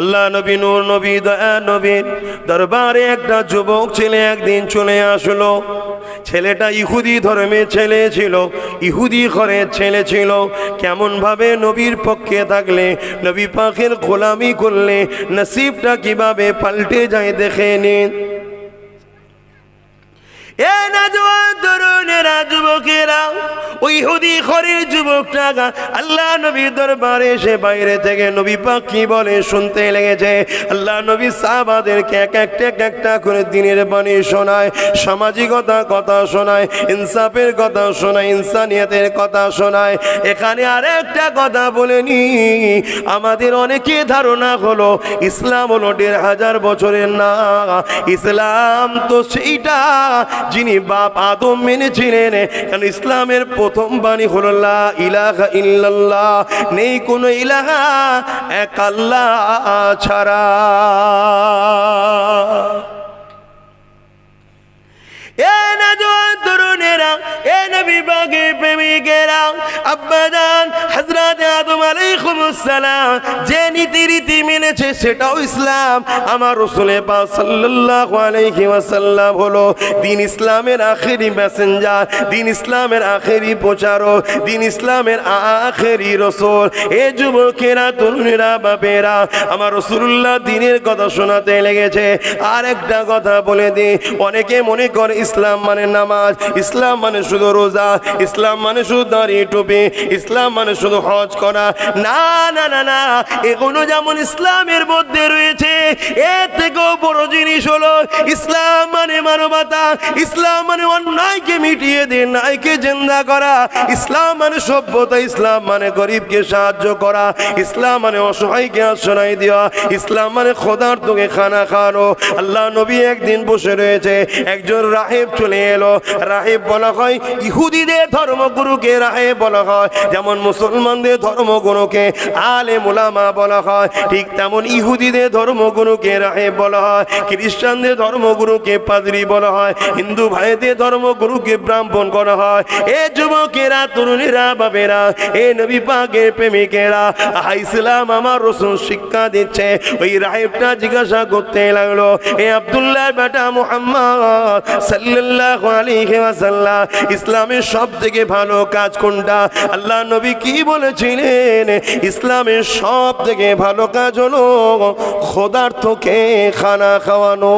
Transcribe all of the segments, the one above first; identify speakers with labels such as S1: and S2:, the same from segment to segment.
S1: আল্লাহ নবী নূর নবী দয়া নবীর দরবারে একটা যুবক ছেলে একদিন চলে আসলো। ছেলেটা ইহুদি ধর্মের ছেলে ছিল, ইহুদি ঘরের ছেলে ছিল। কেমন ভাবে নবীর পক্ষে থাকলে, নবী পাকের গোলামি করলে নসিবটা কিভাবে পাল্টে যায় দেখে নিন। এ নওজোয়ান তরুণেরা, যুবকেরা, ওই ইহুদি ঘরের যুবকটা আল্লাহ নবীর দরবারে এসে বাইরে থেকে নবী পাক কি বলে শুনতে লেগেছে। আল্লাহ নবী সাহাবাদেরকে এক একটা করে দিনের বাণী শোনায়, সামাজিকতার কথা শোনায়, ইনসাফের কথা শোনায়, ইনসানিয়তের কথা শোনায়। এখানে আরেকটা কথা বলে নি, আমাদের অনেকে ধারণা হলো ইসলাম হলো ১৫০০ বছরের না। ইসলাম তো সেইটা যিনি বাপ আদম মেনেছিলেন, কারণ ইসলামের প্রথম বাণী হলো লা ইলাহা ইল্লাল্লাহ, নেই কোনো ইলাহা এক আল্লাহ ছাড়া। এ নওজোয়ান তরুণেরা, এ নবী পাকের প্রেমিকেরা, আব্বাজান হযরত আদম আলাইহিস সালাম যে নীতি মেনেছে সেটাও ইসলাম। আমার রাসূল পাক সাল্লাল্লাহু আলাইহি ওয়াসাল্লাম হলো দ্বীন ইসলামের আখেরি মেসেঞ্জার, দ্বীন ইসলামের আখেরি প্রচারক, দ্বীন ইসলামের আখেরি রাসূল। এ যুবকেরা, তরুণেরা, বাপেরা, আমার রাসূলুল্লাহ দ্বীনের কথা শোনাতে লেগেছে। আর একটা কথা বলে দিই, অনেকে মনে করে ইসলাম মানে নামাজ, ইসলাম মানে শুধু রোজা, ইসলাম মানে শুধু দাড়ি টুপি, ইসলাম মানে শুধু হজ করা। না না না না, এগুলো যেমন ইসলামের মধ্যে রয়েছে, এর থেকেও বড় জিনিস হলো ইসলাম মানে মানবতা, ইসলাম মানে অন্যায়কে মিটিয়ে দিয়ে ন্যায়কে জিন্দা করা, ইসলাম মানে সভ্যতা, ইসলাম মানে গরিবকে সাহায্য করা, ইসলাম মানে অসহায়কে আশ্রয় দেওয়া, ইসলাম মানে ক্ষুধার্তকে খানা খাওয়ানো। আল্লাহ নবী একদিন বসে রয়েছে, একজন রাহেব চলে এলো। রাহেব বলা হয় ইহুদিদের ধর্মগুরুকে রাহেব বলা হয়, যেমন মুসলমানদের ধর্মগুরুকে আলেম উলামা বলা হয়, ঠিক তেমন ইহুদিদের ধর্মগুরুকে রাহেব বলা হয়, খ্রিস্টানদের ধর্মগুরুকে পাদ্রী বলা হয়, হিন্দু ভাইদের ধর্মগুরুকে ব্রাহ্মণ করা হয়। এ যুবকেরা, তরুণীরা, বাবেরা, এ নবী পাকের প্রেমিকেরা, ইসলাম আমার রাসূল শিক্ষা দিচ্ছে। ওই রাহেবটা জিজ্ঞাসা করতে লাগলো, এ আব্দুল্লাহর বেটা মুহাম্মদ সাল্লাল্লাহু আলাইহি ওয়াসাল্লাম, ইসলামের সবথেকে ভালো কাজ কোনটা? আল্লাহ নবী কি বলেছিলেন? ইসলামের সবথেকে ভালো কাজ হলো ক্ষুধার্তকে খানা খাওয়ানো।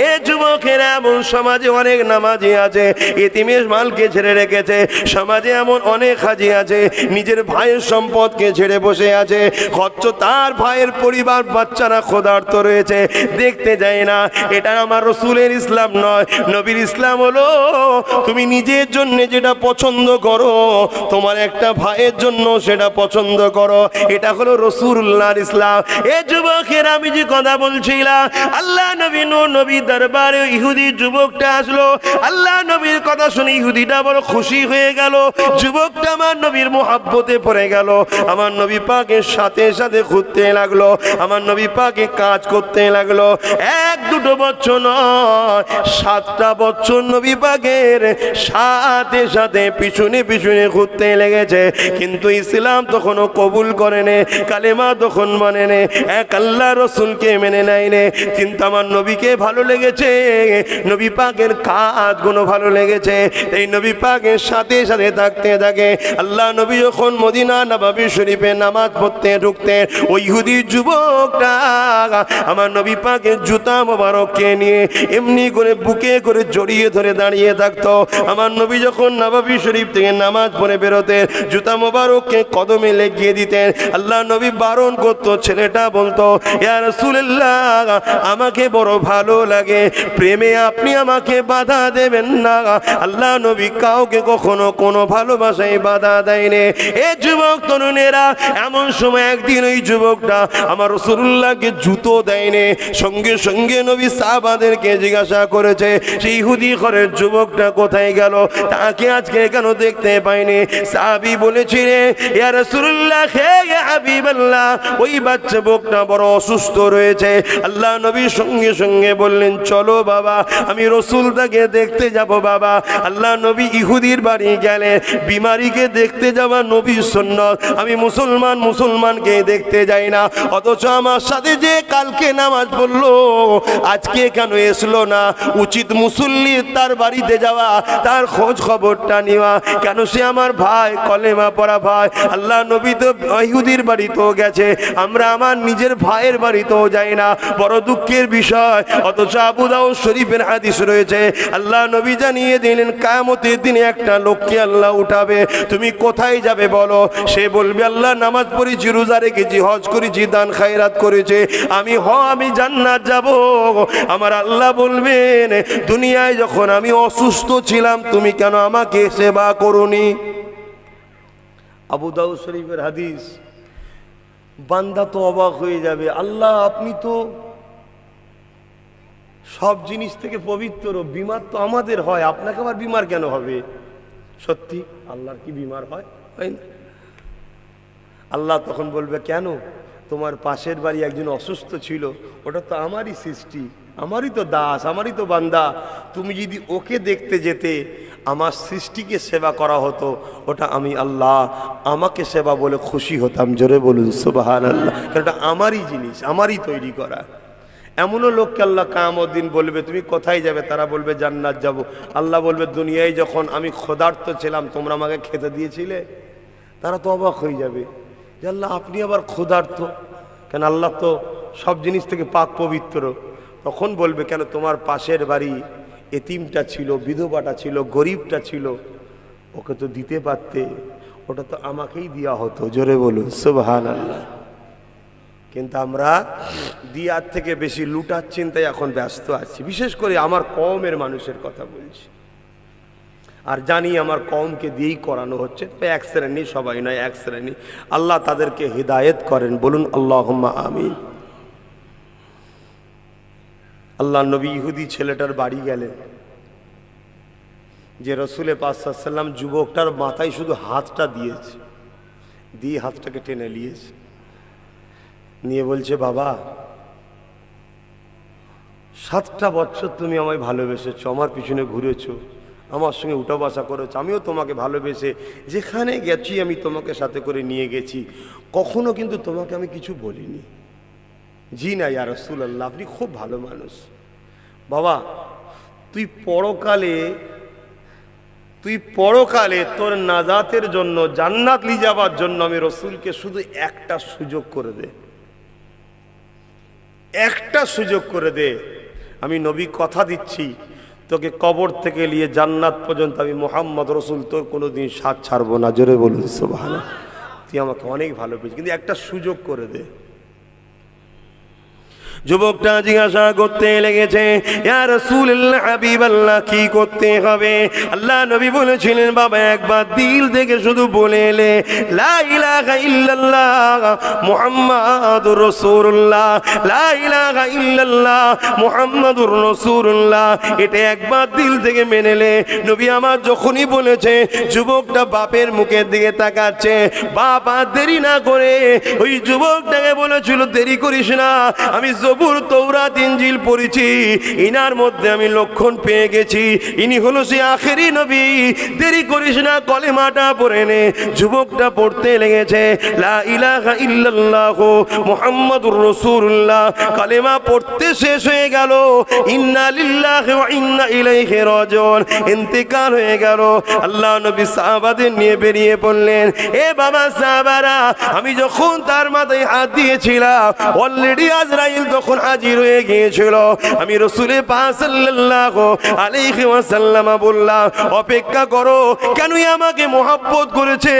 S1: এ যুবকেরা, এমন সমাজে অনেক নামাজি আছে এতিমের মালকে ছেড়ে রেখেছে, সমাজে এমন অনেক হাজি আছে নিজের ভাইয়ের সম্পদকে ছেড়ে বসে আছে, অথচ তার ভাইয়ের পরিবার বাচ্চারা ক্ষুধার্ত রয়েছে, দেখতে যায় না। এটা আমার রাসূলের ইসলাম নয়। নবীর ইসলাম হলো তুমি নিজের জন্য যেটা পছন্দ করো, তোমার একটা ভাইয়ের জন্য সেটা পছন্দ করো। এটা হলো রাসূলুল্লাহর ইসলাম। এ যুবকের, আমি যে কথা বলছিলাম, আল্লাহ নবী নূর নবী দরবারে ইহুদি যুবকটা আসলো। আল্লাহ নবীর কথা শুনে ইহুদিটা বড় খুশি হয়ে গেল। যুবকটা আমার নবীর মোহাব্বতে পড়ে গেল, আমার নবী পাকের সাথে সাথে ঘুরতে লাগলো, আমার নবী পাকে কাজ করতে লাগলো। 1-2 বছর নয়, 7টা বছর নবী পাকের সাথে সাথে পিছনে পিছনে ঘুরতে লেগেছে। কিন্তু ইসলাম তখনও কবুল করেনি, কালেমা তখন মানে নে, এক আল্লাহ রসুলকে মেনে নেয়নি। কিন্তু আমার নবীকে ভালো লেগেছে, নবী পাকের কাজগুলো ভালো লেগেছে, এই নবী পাকের সাথে সাথে থাকতে থাকে। আল্লাহ নবী যখন মদিনা নববী শরীফে নামাজ পড়তে ঢুকতেন, ওই ইহুদি যুবকটা আমার নবী পাকের জুতা মোবারককে নিয়ে এমনি করে বুকে করে জড়িয়ে ধরে দাঁড়িয়ে থাকতো। আমার নবী যখন নববী শরীফ থেকে নামাজ পড়ে বেরোতেন, জুতা মোবারককে কদমে লেগিয়ে দিতেন। আল্লাহ নবী বারণ করতো, ছেলেটা বলতো, ইয়া রাসূলুল্লাহ, আমাকে বড় ভালো লাগে, প্রেমে আপনি আমাকে বাধা দেবেন না। আল্লাহ নবী কাউকে কখনো কোনো ভালোবাসায় বাধা দেয়নি। এ যুবক তরুণেরা, এমন সময় একদিন ওই যুবকটা আমার রাসূলুল্লাহকে জুতো দেয়নি। সঙ্গে সঙ্গে নবী সাহাবাদেরকে জিজ্ঞাসা করেছে, সেই ইহুদি ঘরের যুবকটা কোথায় গেল, তাকে আজকে কেন দেখতে পাইনি? সাহাবী বলেছিলেন, ইয়া রাসূলুল্লাহ, হে হাবিবাল্লাহ, ওই বাচ্চা যুবকটা বড় অসুস্থ অসুস্থ রয়েছে। আল্লাহ নবী সঙ্গে সঙ্গে বললেন চলো বাবা, আমি রসুলটাকে দেখতে যাব বাবা। আল্লাহ নবী ইহুদির বাড়ি গেলেন। বিমারিকে দেখতে যাওয়া নবীর সুন্নাত। আমি মুসলমানকে দেখতে যাই না, অথচ আমার সাথে যে কালকে নামাজ পড়লো আজকে কেন এসলো না? উচিত মুসল্লি তার বাড়িতে যাওয়া, তার খোঁজ খবরটা নেওয়া। কেন সে আমার ভাই, কলেমা পড়া ভাই। আল্লাহ নবী তো ইহুদির বাড়িতেও গেছে, আমরা আমার নিজের ভাইয়ের বাড়িতেও যাই না, বড় দুঃখের বিষয়। অথচ আবু দাউদ শরীফের হাদিস রয়েছে, আল্লাহ নবী জানিয়ে দিলেন কিয়ামতের দিনে একটা লোককে আল্লাহ উঠাবে। তুমি কোথায় যাবে বলো? সে বলবে আল্লাহ নামাজ পড়েছি, রোজা রেখেছি, হজ করেছি, দান খায়রাত করেছে, আমি জান্নাত যাব। আমার আল্লাহ বলবেন দুনিয়ায় যখন আমি অসুস্থ ছিলাম তুমি কেন আমাকে সেবা করোনি? আবু দাউদ শরীফের হাদিস। বান্দা তো অবাক হয়ে যাবে, আল্লাহ আপনি তো সব জিনিস থেকে পবিত্র, বিমার তো আমাদের হয়, আপনাকে আবার বিমার কেন হবে? সত্যি আল্লাহর কি বিমার হয়? হয় না। আল্লাহ তখন বলবে কেন? তোমার পাশের বাড়ি একজন অসুস্থ ছিল, ওটা তো আমারই সৃষ্টি, আমারই তো দাস, আমারই তো বান্দা। তুমি যদি ওকে দেখতে যেতে, আমার সৃষ্টিকে সেবা করা হতো, ওটা আমি আল্লাহ আমাকে সেবা বলে খুশি হতাম। জোরে বলুন সুবহানাল্লাহ। কারণ এটা আমারই জিনিস, আমারই তৈরি করা। এমনও লোককে আল্লাহ কিয়ামত দিন বলবে তুমি কোথায় যাবে? তারা বলবে জান্নাত যাব। আল্লাহ বলবে দুনিয়ায় যখন আমি ক্ষুধার্ত ছিলাম তোমরা আমাকে খেতে দিয়েছিলে? তারা তো অবাক হয়ে যাবে যে আল্লাহ আপনি আবার ক্ষুধার্ত কেন? আল্লাহ তো সব জিনিস থেকে পাক পবিত্র। তখন বলবে কেন তোমার পাশের বাড়ি এতিমটা ছিল, বিধবাটা ছিল, গরিবটা ছিল, ওকে তো দিতে পারতে, ওটা তো আমাকেই দেওয়া হতো। জোরে বলুন সুবহানাল্লাহ। কিন্তু আমরা দিয়ার থেকে বেশি লুটার চিন্তায় এখন ব্যস্ত আছি। বিশেষ করে আমার কওমের মানুষের কথা বলছি, আর জানি আমার কওমকে দিয়েই করানো হচ্ছে। এক শ্রেণী, সবাই নয়, এক শ্রেণী। আল্লাহ তাদেরকে হিদায়েত করেন, বলুন আল্লাহুম্মা আমিন। আল্লাহ নবী ইহুদি ছেলেটার বাড়ি গেলেন, যে রসুলের পাক সাল্লাল্লাহু আলাইহি ওয়াসাল্লাম যুবকটার মাথায় শুধু হাতটা দিয়েছে, দিয়ে হাতটাকে টেনে নিয়েছে, নিয়ে বলছে বাবা 7টা বছর তুমি আমায় ভালোবেসেছো, আমার পিছনে ঘুরেছো, আমার সঙ্গে উঠা বসা করেছো, আমিও তোমাকে ভালোবেসে যেখানে গেছি আমি তোমাকে সাথে করে নিয়ে গেছি, কখনো কিন্তু তোমাকে আমি কিছু বলিনি। জি না ইয়া রাসূলুল্লাহ, আপনি খুব ভালো মানুষ। বাবা তুই পরকালে তোর নাজাতের জন্য, জান্নাত নিয়ে যাওয়ার জন্য আমি রসুলকে শুধু একটা সুযোগ করে দে, একটা সুযোগ করে দে। আমি নবী কথা দিচ্ছি তোকে কবর থেকে নিয়ে জান্নাত পর্যন্ত আমি মুহাম্মদ রসুল তোর কোনোদিন সাথ ছাড়বো না। জোরে বলুন সুবহানাল্লাহ। তুই আমাকে অনেক ভালোবেসেছিস, কিন্তু একটা সুযোগ করে দে। যুবকটা জিজ্ঞাসা করতে লেগেছে ইয়া রাসূলুল্লাহ হাবিবাল্লাহ কি করতে হবে? আল্লাহ নবী বলেছিলেন বাবা একবার দিল থেকে শুধু বলে এলে লা ইলাহা ইল্লাল্লাহ মুহাম্মাদুর রাসূলুল্লাহ, লা ইলাহা ইল্লাল্লাহ মুহাম্মাদুর রাসূলুল্লাহ, এটা একবার দিল থেকে মেনে নে। নবী আমার যখনই বলেছে যুবকটা বাপের মুখের দিকে তাকাচ্ছে, বাপ আর দেরি না করে ওই যুবকটাকে বলেছিল দেরি করিস না, আমি জবুর তৌরাত ইনজিল পড়েছি, ইনার মধ্যে আমি লক্ষণ পেয়ে গেছি, ইনি হলো সে আখেরি নবী, দেরি করিস না কলেমাটা পড়ে নে। যুবকটা পড়তে লেগেছে লা ইলাহা ইল্লাল্লাহ মুহাম্মাদুর রাসূলুল্লাহ, কালেমা পড়তে শেষ হয়ে গেল, ইন্না লিল্লাহি ওয়া ইন্না ইলাইহি রাজিউন, ইন্তেকাল হয়ে গেল। আল্লাহ নবী সাহাবাদের নিয়ে বেরিয়ে পড়লেন। এ বাবা সাহাবারা, আমি যখন তার মাথায় হাত দিয়েছিলাম অলরেডি আজরাইল তখন হাজির হয়ে গিয়েছিল। আমি রাসূলের পাক সাল্লাল্লাহু আলাইহি ওয়াসাল্লাম বললাম অপেক্ষা করো, কেন আমাকে মহব্বত করেছে,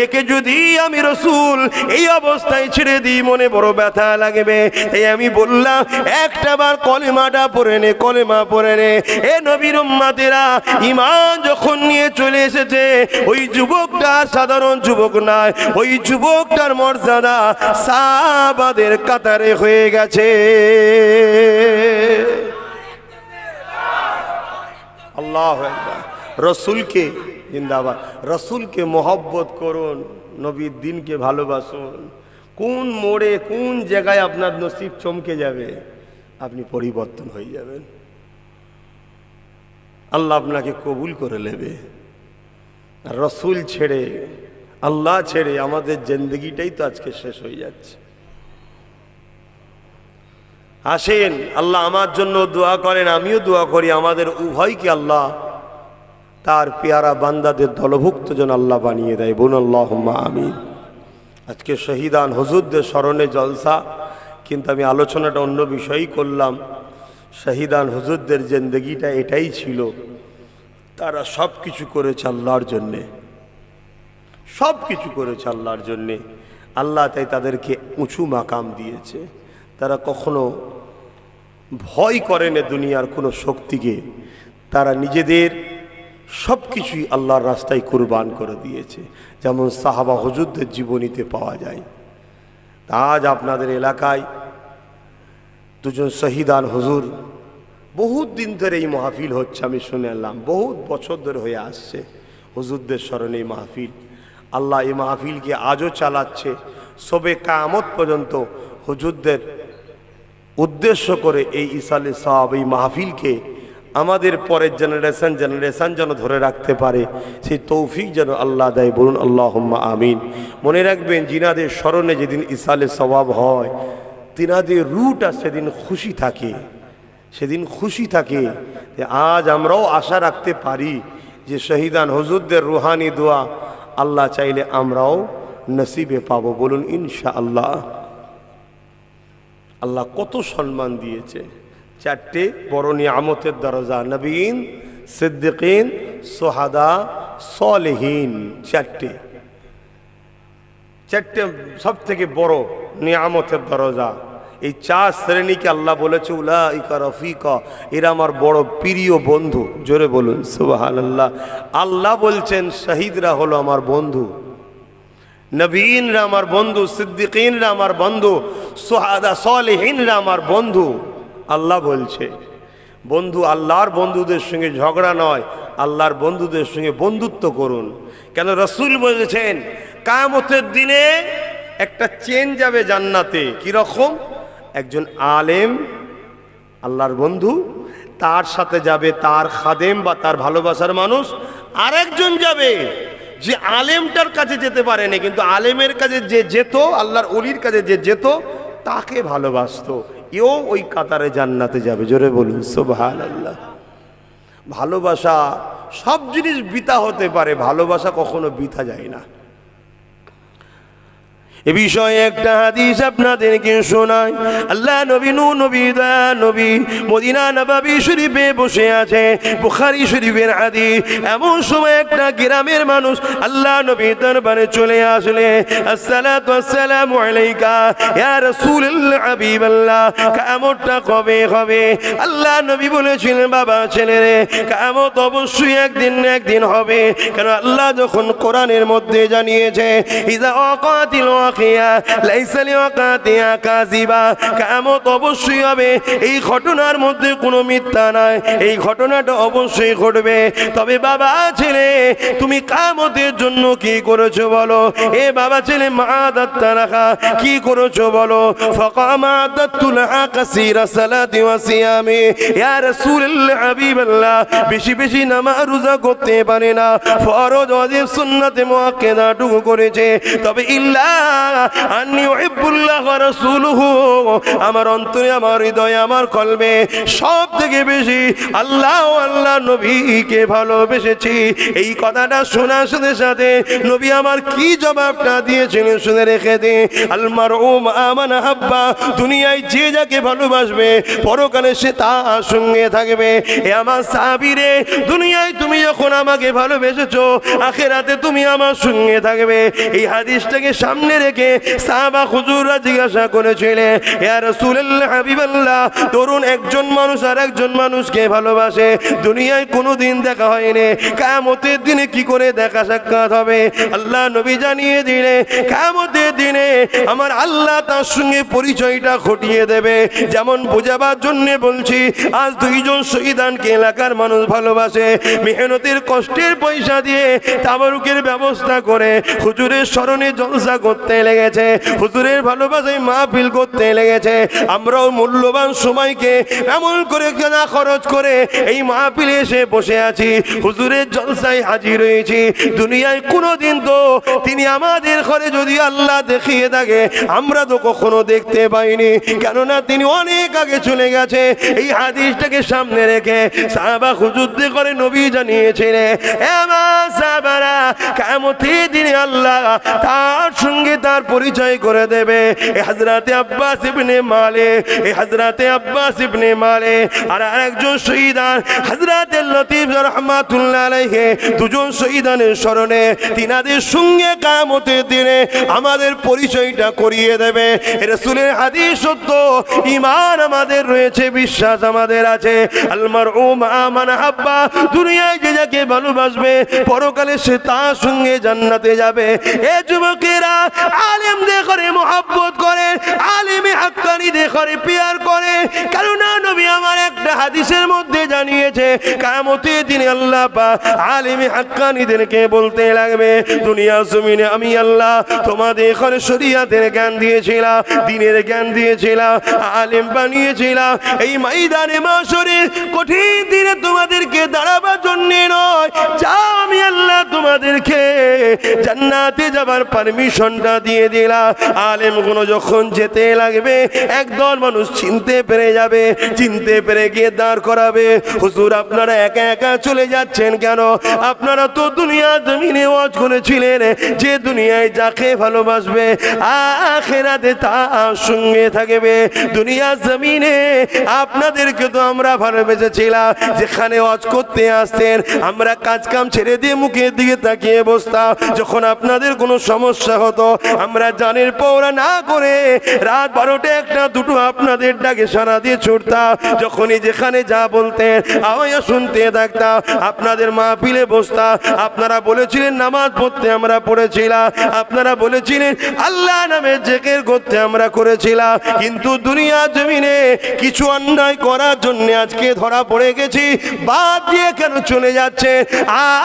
S1: একে যদি আমি রাসূল এই অবস্থায় ছেড়ে দিই মনে বড় ব্যথা লাগবে। তাই আমি বললাম একটা বার কলেমাটা পড়ে নে, কলেমা পড়ে নে। এ নবীর উম্মতেরা, ঈমান যখন নিয়ে চলে এসেছে, ওই যুবকটা সাধারণ যুবক নয়, ওই যুবকটার মর্যাদা সাহাবাদের কাতারে হয়ে গেছে। আল্লাহু আকবার। রসুলকে জিন্দাবাদ, রসুলকে মহব্বত করুন, নবীর দিনকে ভালোবাসুন, কোন মোড়ে কোন জায়গায় আপনার নসিব চমকে যাবে, আপনি পরিবর্তন হয়ে যাবেন। আল্লাহ আপনাকে কবুল করে নেবে। রসুল ছেড়ে, আল্লাহ ছেড়ে আমাদের জিন্দগিটাই তো আজকে শেষ হয়ে যাচ্ছে। আসেন, আল্লাহ আমার জন্য দোয়া করেন, আমিও দোয়া করি, আমাদের উভয়কে আল্লাহ তার পেয়ারা বান্দাদের দলভুক্ত যেন আল্লাহ বানিয়ে দেয়। বলুন আল্লাহুম্মা আমিন। আজকে শহীদান হুজুরদের স্মরণে জলসা, কিন্তু আমি আলোচনাটা অন্য বিষয়ই করলাম। শহীদান হুজুরদের জিন্দগিটা এটাই ছিল, তারা সব কিছু করেছে আল্লাহর জন্যে, সব কিছু করেছে আল্লাহর জন্যে। আল্লাহ তাই তাদেরকে উঁচু মাকাম দিয়েছে। তারা কখনো ভয় করে না দুনিয়ার কোনো শক্তিকে। তারা নিজেদের সব কিছুই আল্লাহর রাস্তায় কুরবান করে দিয়েছে, যেমন সাহাবা হুজুরদের জীবনীতে পাওয়া যায়। আজ আপনাদের এলাকায় দুজন শহীদান হুজুর, বহুত দিন ধরে এই মাহফিল হচ্ছে, আমি শুনে এলাম বহুত বছর ধরে হয়ে আসছে হুজুরদের স্মরণে এই মাহফিল। আল্লাহ এই মাহফিলকে আজও চালাচ্ছে, সবে কিয়ামত পর্যন্ত হুজুরদের উদ্দেশ্য করে এই ইসালে সাহাব এই মাহফিলকে আমাদের পরের জেনারেশন যেন ধরে রাখতে পারে, সেই তৌফিক যেন আল্লাহ দেয়। বলুন আল্লাহুম্মা আমিন। মনে রাখবেন, জিনাদের স্মরণে যেদিন ইসালে সওয়াব হয়, তিনাদের রুটা সেদিন খুশি থাকে, সেদিন খুশি থাকে। আজ আমরাও আশা রাখতে পারি যে শহীদান হুজুরদের রুহানি দোয়া আল্লাহ চাইলে আমরাও নসিবে পাবো। বলুন ইনশাআল্লাহ। আল্লাহ কত সম্মান দিয়েছে, চারটে বড় নিয়ামতের দরজা, নবীন, সিদ্দিকিন, সোহাদা, সলেহীন, চারটে সব থেকে বড় নিয়ামতের দরজা। এই চার শ্রেণীকে আল্লাহ বলেছে উলাইকা রফিকা, এরা আমার বড় প্রিয় বন্ধু। জোরে বলুন সুবহানাল্লাহ। আল্লাহ বলছেন শহীদরা হলো আমার বন্ধু, নবীনরা আমার বন্ধু, সিদ্দিকিনরা আমার বন্ধু, সোহাদা সলেহীনরা আমার বন্ধু। আল্লাহ বলছে বন্ধু, আল্লাহর বন্ধুদের সঙ্গে ঝগড়া নয়, আল্লাহর বন্ধুদের সঙ্গে বন্ধুত্ব করুন। কেন রাসূল বলেছেন কিয়ামতের দিনে একটা চেন যাবে জান্নাতে। কিরকম? একজন আলেম আল্লাহর বন্ধু, তার সাথে যাবে তার খাদেম বা তার ভালোবাসার মানুষ, আরেকজন যাবে যে আলেমটার কাছে যেতে পারেনি, কিন্তু আলেমের কাছে যে যেত, আল্লাহর ওলির কাছে যে যেত, তাকে ভালোবাসতো, এও ওই কাতারে জান্নাতে যাবে। জোরে বলুন সুবহানাল্লাহ। ভালোবাসা, সব জিনিস বৃথা হতে পারে, ভালোবাসা কখনো বৃথা যায় না। এ বিষয়ে একটা হাদিস আপনাদেরকে শোনাই। আল্লাহ নবী নবী নবী মদিনা নববী শরীফে বসে আছে, বুখারী শরীফের হাদিস। এমন সময় একটা গ্রামের মানুষ আল্লাহ নবী দরবারে চলে আসলে, আসসালাতু আসসালামু আলাইকা ইয়া রাসূলুল্লাহ হাবিবাল্লাহ, কিয়ামতটা কবে হবে? আল্লাহ নবী বলেছিলেন, বাবা ছেলে রে, কিয়ামত অবশ্যই একদিন হবে। কারণ আল্লাহ যখন কোরআনের মধ্যে জানিয়েছে ইযা ওয়াকাতিল লাইসা লিওয়াকাতিহা কাযিবা, কিয়ামত অবশ্যই হবে, এই ঘটনার মধ্যে কোনো মিথ্যা নাই, এই ঘটনাটা অবশ্যই ঘটবে। তবে বাবা ছেলে, তুমি কিয়ামতের জন্য কি করেছো বলো? এ বাবা ছেলে, মাদাত্তারাখা, কি করেছো বলো? ফাকামাদাতুলহা কাসীরা সালাতি ওয়া সিয়ামি, ইয়া রাসূলুল্লাহ হাবিবাল্লাহ, বেশি বেশি নামাজ রোজা করতে পারে না, ফরজ ওয়াজিব সুন্নাতে মুআক্কাদাটুকু করেছে। তবে ইল্লা আন্নী উহিব্বুল্লাহ ওয়া রাসূলুহু, আমার অন্তরে, আমার হৃদয়ে, আমার কলবে সব থেকে বেশি আল্লাহ ও আল্লাহ নবীকে ভালোবেসেছি। এই কথাটা শোনার সাথে সাথে নবী আমার কি জবাবটা দিয়েছিলেন শুনে রেখে দিন। আল মারউ মা মান হাব্বা, দুনিয়ায় যে যাকে ভালোবাসবে পরকালে সে তার সঙ্গে থাকবে। এ আমার সাহাবীরে, দুনিয়ায় তুমি যখন আমাকে ভালোবেসেছো, আখিরাতে তুমি আমার সঙ্গে থাকবে। এই হাদিসটাকে সামনে রেখে সাহাবা হুজুররা জিজ্ঞাসা করেছিলেন, ইয়া রাসূলুল্লাহ হাবিবাল্লাহ, তরুণ একজন মানুষ আর একজন মানুষকে ভালোবাসে, দুনিয়ায় কোনোদিন দেখা হয়নি, কিয়ামতের দিনে কি করে দেখা সাক্ষাৎ হবে? আল্লাহ নবী জানিয়ে দিলেন, কিয়ামতের দিনে আমার আল্লাহ তার সঙ্গে পরিচয়টা ঘটিয়ে দেবে। যেমন বোঝাবার জন্য বলছি, আজ দুইজন শহীদানকে এলাকার মানুষ ভালোবাসে, মেহনতের কষ্টের পয়সা দিয়ে তাবারুকের ব্যবস্থা করে হুজুরের স্মরণে জলসা করতে লেগেছে, হুজুরের ভালোবাসায় মাহফিল করতে লেগেছে। আমরাও মূল্যবান সময়কে এমন করে কেনা খরচ করে এই মাহফিলে এসে বসে আছি, হুজুরের জলসায় হাজির হয়েছি। দুনিয়ায় কোনোদিন তো তিনি আমাদের ঘরে যদি আল্লাহ দেখিয়ে থাকে আমরা তো কখনো দেখতে পাইনি, কেননা তিনি অনেক আগে চলে গেছে। এই হাদিসটাকে সামনে রেখে সাহাবা হুজুরদের করে নবী জানিয়েছিলেন, সাহাবারা কিয়ামতের দিনে আল্লাহ তার সঙ্গে তার পরিচয় করে দেবে। হযরতে আব্বাস ইবনে মালিক, হযরতে আব্বাস ইবনে মালিক আর আরেকজন শহীদ হযরতে লতিফ রাহমাতুল্লাহ আলাইহি, দুজন শহীদের স্মরণে তিনাদের সঙ্গে কিয়ামতের দিনে আমাদের পরিচয়টা করিয়ে দেবে। রাসূলের হাদিস সত্য, ঈমান আমাদের রয়েছে, বিশ্বাস আমাদের আছে। আল মারউ মা মান হাব্বা, দুনিয়ায় যে যাকে ভালোবাসবে পরকালে সে তার সঙ্গে জান্নাতে যাবে। এ যুবকেরা আলেমদের করে মহব্বত করে, আলেমে হাক্কানীদের করে পিয়ার করে, কারণ নবী আমার একটা হাদিসের মধ্যে জানিয়েছে কিয়ামতের দিনে আল্লাহ পাক আলেমে হাক্কানীদেরকে বলতে লাগবে, দুনিয়া জমিনে আমি আল্লাহ তোমাদের ঘরে শরীয়তের জ্ঞান দিয়েছিলাম, দ্বীনের জ্ঞান দিয়েছিলাম, আলেম বানিয়েছিলাম। এই ময়দানে মাশরে কঠিন দিনে তোমাদেরকে দাঁড়াবার জন্য নয়, যাও আমি আল্লাহ তোমাদেরকে জান্নাতে যাবার পারমিশনটা দিয়ে দিলাম। আলেমগুলো যখন যেতে লাগবে একদল মানুষ চিনতে পেরে যাবে, চিনতে পেরে গিয়ে দাঁড় করাবে, হুজুর আপনারা একা একা চলে যাচ্ছেন কেন? আপনারা তো দুনিয়া জমিনে ওয়াজ করেছিলেন যে দুনিয়ায় যাকে ভালোবাসবে আখিরাতে তার সঙ্গে থাকবে। দুনিয়া জমিনে আপনাদেরকে তো আমরা ভালোবেসেছিলাম, যেখানে ওয়াজ করতে আসতেন আমরা কাজ কাম ছেড়ে দিয়ে মুখের দিকে তাকিয়ে বসতাম। যখন আপনাদের কোনো সমস্যা হতো আমরা জানের পৌরা না করে রাত 12টা 1টা 2টো আপনাদের ডাকে সারা দিয়ে ছুটতাম। যখনই যেখানে যা বলতেন আওয়াজ শুনতে থাকতাম, আপনাদের মাহফিলে বসতাম। আপনারা বলেছিলেন নামাজ পড়তে, আমরা পড়েছিলাম। আপনারা বলেছিলেন আল্লাহ নামে জিকির করতে, আমরা করেছিলাম। কিন্তু দুনিয়া জমিনে কিছু অন্যায় করার জন্য আজকে ধরা পড়ে গেছি, বাদ দিয়ে কেন চলে যাচ্ছে?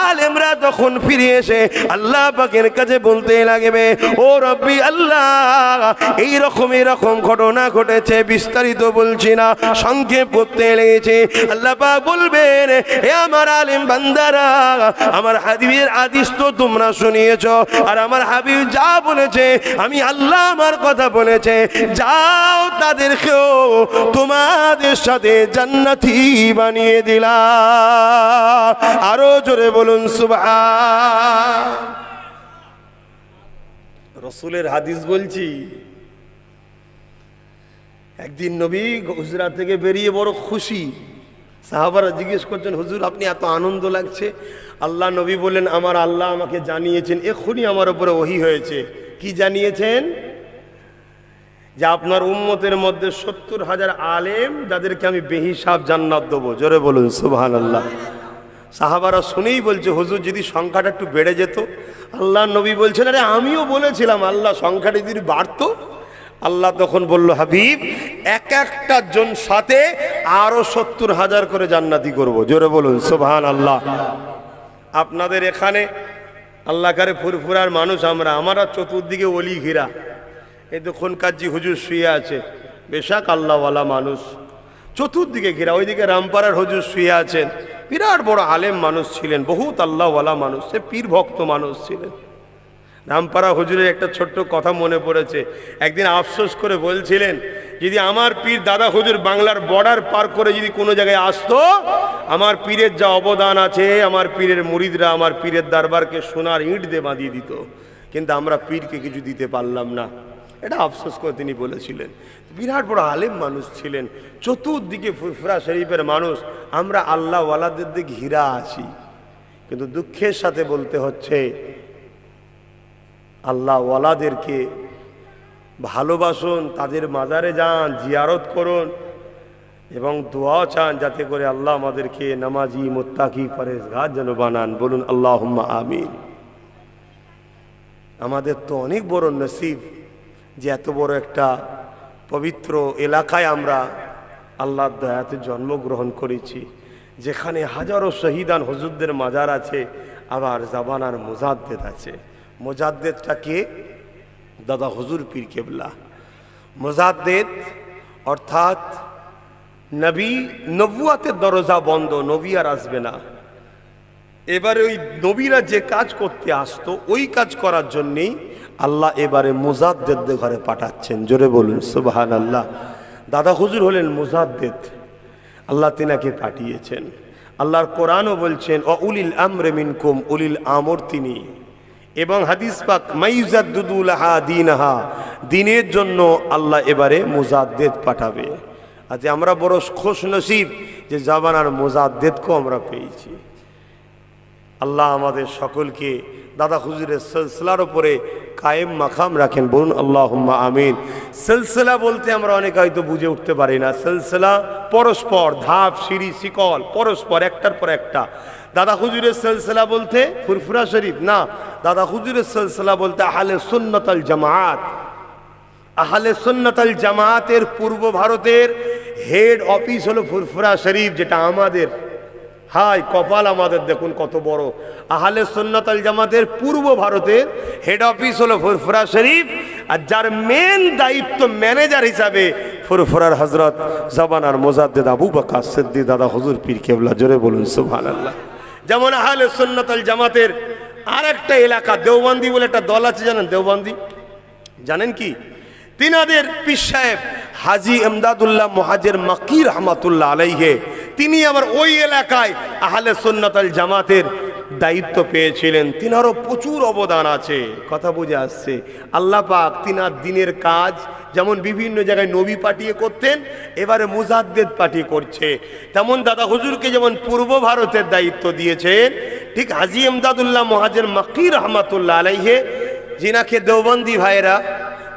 S1: আলেমরা তখন ফিরে এসে আল্লাহ পাকের কাছে বলতে লাগবে, ও রব্বি আল্লাহ এইরকম ঘটনা ঘটেছে, বিস্তারিত বলছি না, সংক্ষেপ করতে লেগেছে। আল্লাহ পাক বলবেন, হে আমার আলেম বান্দারা, আমার হাবিবের আদেশ তো তোমরা শুনিয়েছ, আর আমার হাবিব যা বলেছে আমি আল্লাহ আমার কথা বলেছে, যাও তাদেরকেও তোমাদের সাথে জান্নাতি বানিয়ে দিলাম। আরো জোরে বলুন সুবহান। রাসূলের হাদিস বলছি, একদিন নবী হুজরাত থেকে বেরিয়ে বড় খুশি। সাহাবারা জিজ্ঞেস করছেন, হুজুর আপনি এত আনন্দ লাগছে? আল্লাহ নবী বললেন, আমার আল্লাহ আমাকে জানিয়েছেন, এক্ষুনি আমার উপরে ওহী হয়েছে। কি জানিয়েছেন? যে আপনার উম্মতের মধ্যে 70,000 আলেম যাদেরকে আমি বেহিসাব জান্নাত দেবো। জোরে বলুন সুবহানাল্লাহ। সাহাবারা শুনেই বলছে, হুজুর যদি সংখ্যাটা একটু বেড়ে যেত। আল্লাহ নবী বলছেন, আরে আমিও বলেছিলাম আল্লাহ সংখ্যাটা যদি বাড়তো। আল্লাহ তখন বলল, হাবিব এক একটা জন সাথে আরো 70,000 করে জান্নাতি করব। জোরে বলুন সুবহানাল্লাহ। আপনাদের এখানে আল্লাহ কারে ফুরফুরার মানুষ আমরা চতুর্দিকে ওলি ঘিরা। এই তো খনকাজি হুজুর শুয়ে আছে, বেশাক আল্লাহওয়ালা মানুষ, চতুর্দিকে ঘিরা। ওইদিকে রামপাড়ার হুজুর শুয়ে আছেন, বিরাট বড় আলেম মানুষ ছিলেন, বহুত আল্লাহওয়ালা মানুষ, সে পীর ভক্ত মানুষ ছিলেন। রামপাড়া হুজুরের একটা ছোট্ট কথা মনে পড়েছে। একদিন আফসোস করে বলছিলেন, যদি আমার পীর দাদা হুজুর বাংলার বর্ডার পার করে যদি কোনো জায়গায় আসতো, আমার পীরের যা অবদান আছে, আমার পীরের মুরিদরা আমার পীরের দরবারকে সোনার ইট দিয়ে বাঁধিয়ে দিত, কিন্তু আমরা পীরকে কিছু দিতে পারলাম না। এটা আফসোস করে তিনি বলেছিলেন। বিরাট বড় আলেম মানুষ ছিলেন, চতুর্দিকে ফুরফুরা শরীফের মানুষ। আমরা আল্লাহ ওয়ালাদের দিকে ঘিরা আছি, কিন্তু দুঃখের সাথে বলতে হচ্ছে আল্লাহ ওয়ালাদেরকে ভালোবাসুন, তাদের মাজারে যান, জিয়ারত করুন এবং দোয়া চান যাতে করে আল্লাহ আমাদেরকে নামাজি মুত্তাকি পরেজগার যেন বানান। বলুন আল্লাহুম্মা আমিন। আমাদের তো অনেক বড় নসিব যে এত বড় একটা পবিত্র এলাকায় আমরা আল্লাহর দয়াতে জন্মগ্রহণ করেছি, যেখানে হাজারো শহীদান হুজুরদের মাজার আছে, আবার জাবানার মুজাদ্দেদ আছে। মুজাদ্দেদটা কে? দাদা হুজুর পীর কেবলা মুজাদ্দেদ, অর্থাৎ নবী নবুয়াতের দরজা বন্ধ, নবী আর আসবে না। এবারে ওই নবীরা যে কাজ করতে আসতো ওই কাজ করার জন্যেই আল্লাহ এবারে মুজাদ্দেদদের ঘরে পাঠাচ্ছেন। জোরে বলুন সুবহানাল্লাহ। দাদা হুজুর হলেন মুজাদ্দেদ, আল্লাহ তিনাকে পাঠিয়েছেন। আল্লাহর কোরআনও বলছেন অ উলিল আমরে মিনকুম, উলিল আমর তিনি। এবং হাদিস পাক মাইয়ুজাদ্দিদু লাহা দীনহা, দ্বীনের জন্য আল্লাহ এবারে মুজাদ্দেদ পাঠাবে। আজ আমরা বড় খুশ নসিব যে জামানার মুজাদ্দেদকেও আমরা পেয়েছি। আল্লাহ আমাদের সকলকে দাদা হুজুরের সিলসিলার উপরে কায়েম মাকাম রাখেন, বলুন আল্লাহুম্মা আমিন। সিলসিলা বলতে আমরা অনেকে হয়তো বুঝে উঠতে পারি না। সিলসিলা পরস্পর, ধাপ সিঁড়ি শিকল পরস্পর একটার পর একটা। দাদা হুজুরের সিলসিলা বলতে ফুরফুরা শরীফ না, দাদা হুজুরের সিলসিলা বলতে আহলে সুন্নাত আল জামাত। আহলে সুন্নাত আল জামাতের পূর্ব ভারতের হেড অফিস হলো ফুরফুরা শরীফ, যেটা আমাদের হাই কপাল আমাদের, দেখুন কত বড়। আহলে সুন্নাত আল জামাতের পূর্ব ভারতের হেড অফিস হলো ফুরফুরা শরীফ, আর যার মেন দায়িত্ব ম্যানেজার হিসাবে ফুরফুরার হযরত জামানার মুজাদ্দেদ আবু বকর সিদ্দিক দাদা হুজুর পীর কেবলা। জোরে বলুন সুবহানাল্লাহ। যেমন আহলে সুন্নাত আল জামাতের আরেকটা এলাকা দেওবন্দি বলে একটা দল আছে, জানেন দেওবন্দি? জানেন কি? তিনাদের পীর সাহেব হাজী ইমদাদুল্লাহ মুহাজির মাক্কি রহমাতুল্লাহ আলাইহি, তিনি আবার ওই এলাকায় আহলে সুন্নাত আল জামাতের দায়িত্ব পেয়েছিলেন। তিনারও প্রচুর অবদান আছে, কথা বুঝে আসছে। আল্লাহ পাক তিনার দিনের কাজ যেমন বিভিন্ন জায়গায় নবী পাঠিয়ে করতেন, এবারে মুজাদ্দেদ পাঠিয়ে করছে। তেমন দাদা হুজুরকে যেমন পূর্ব ভারতের দায়িত্ব দিয়েছেন, ঠিক হাজী ইমদাদুল্লাহ মুহাজির মাক্কি রহমাতুল্লাহ আলাইহি, যিনাকে দেওবন্দি ভাইরা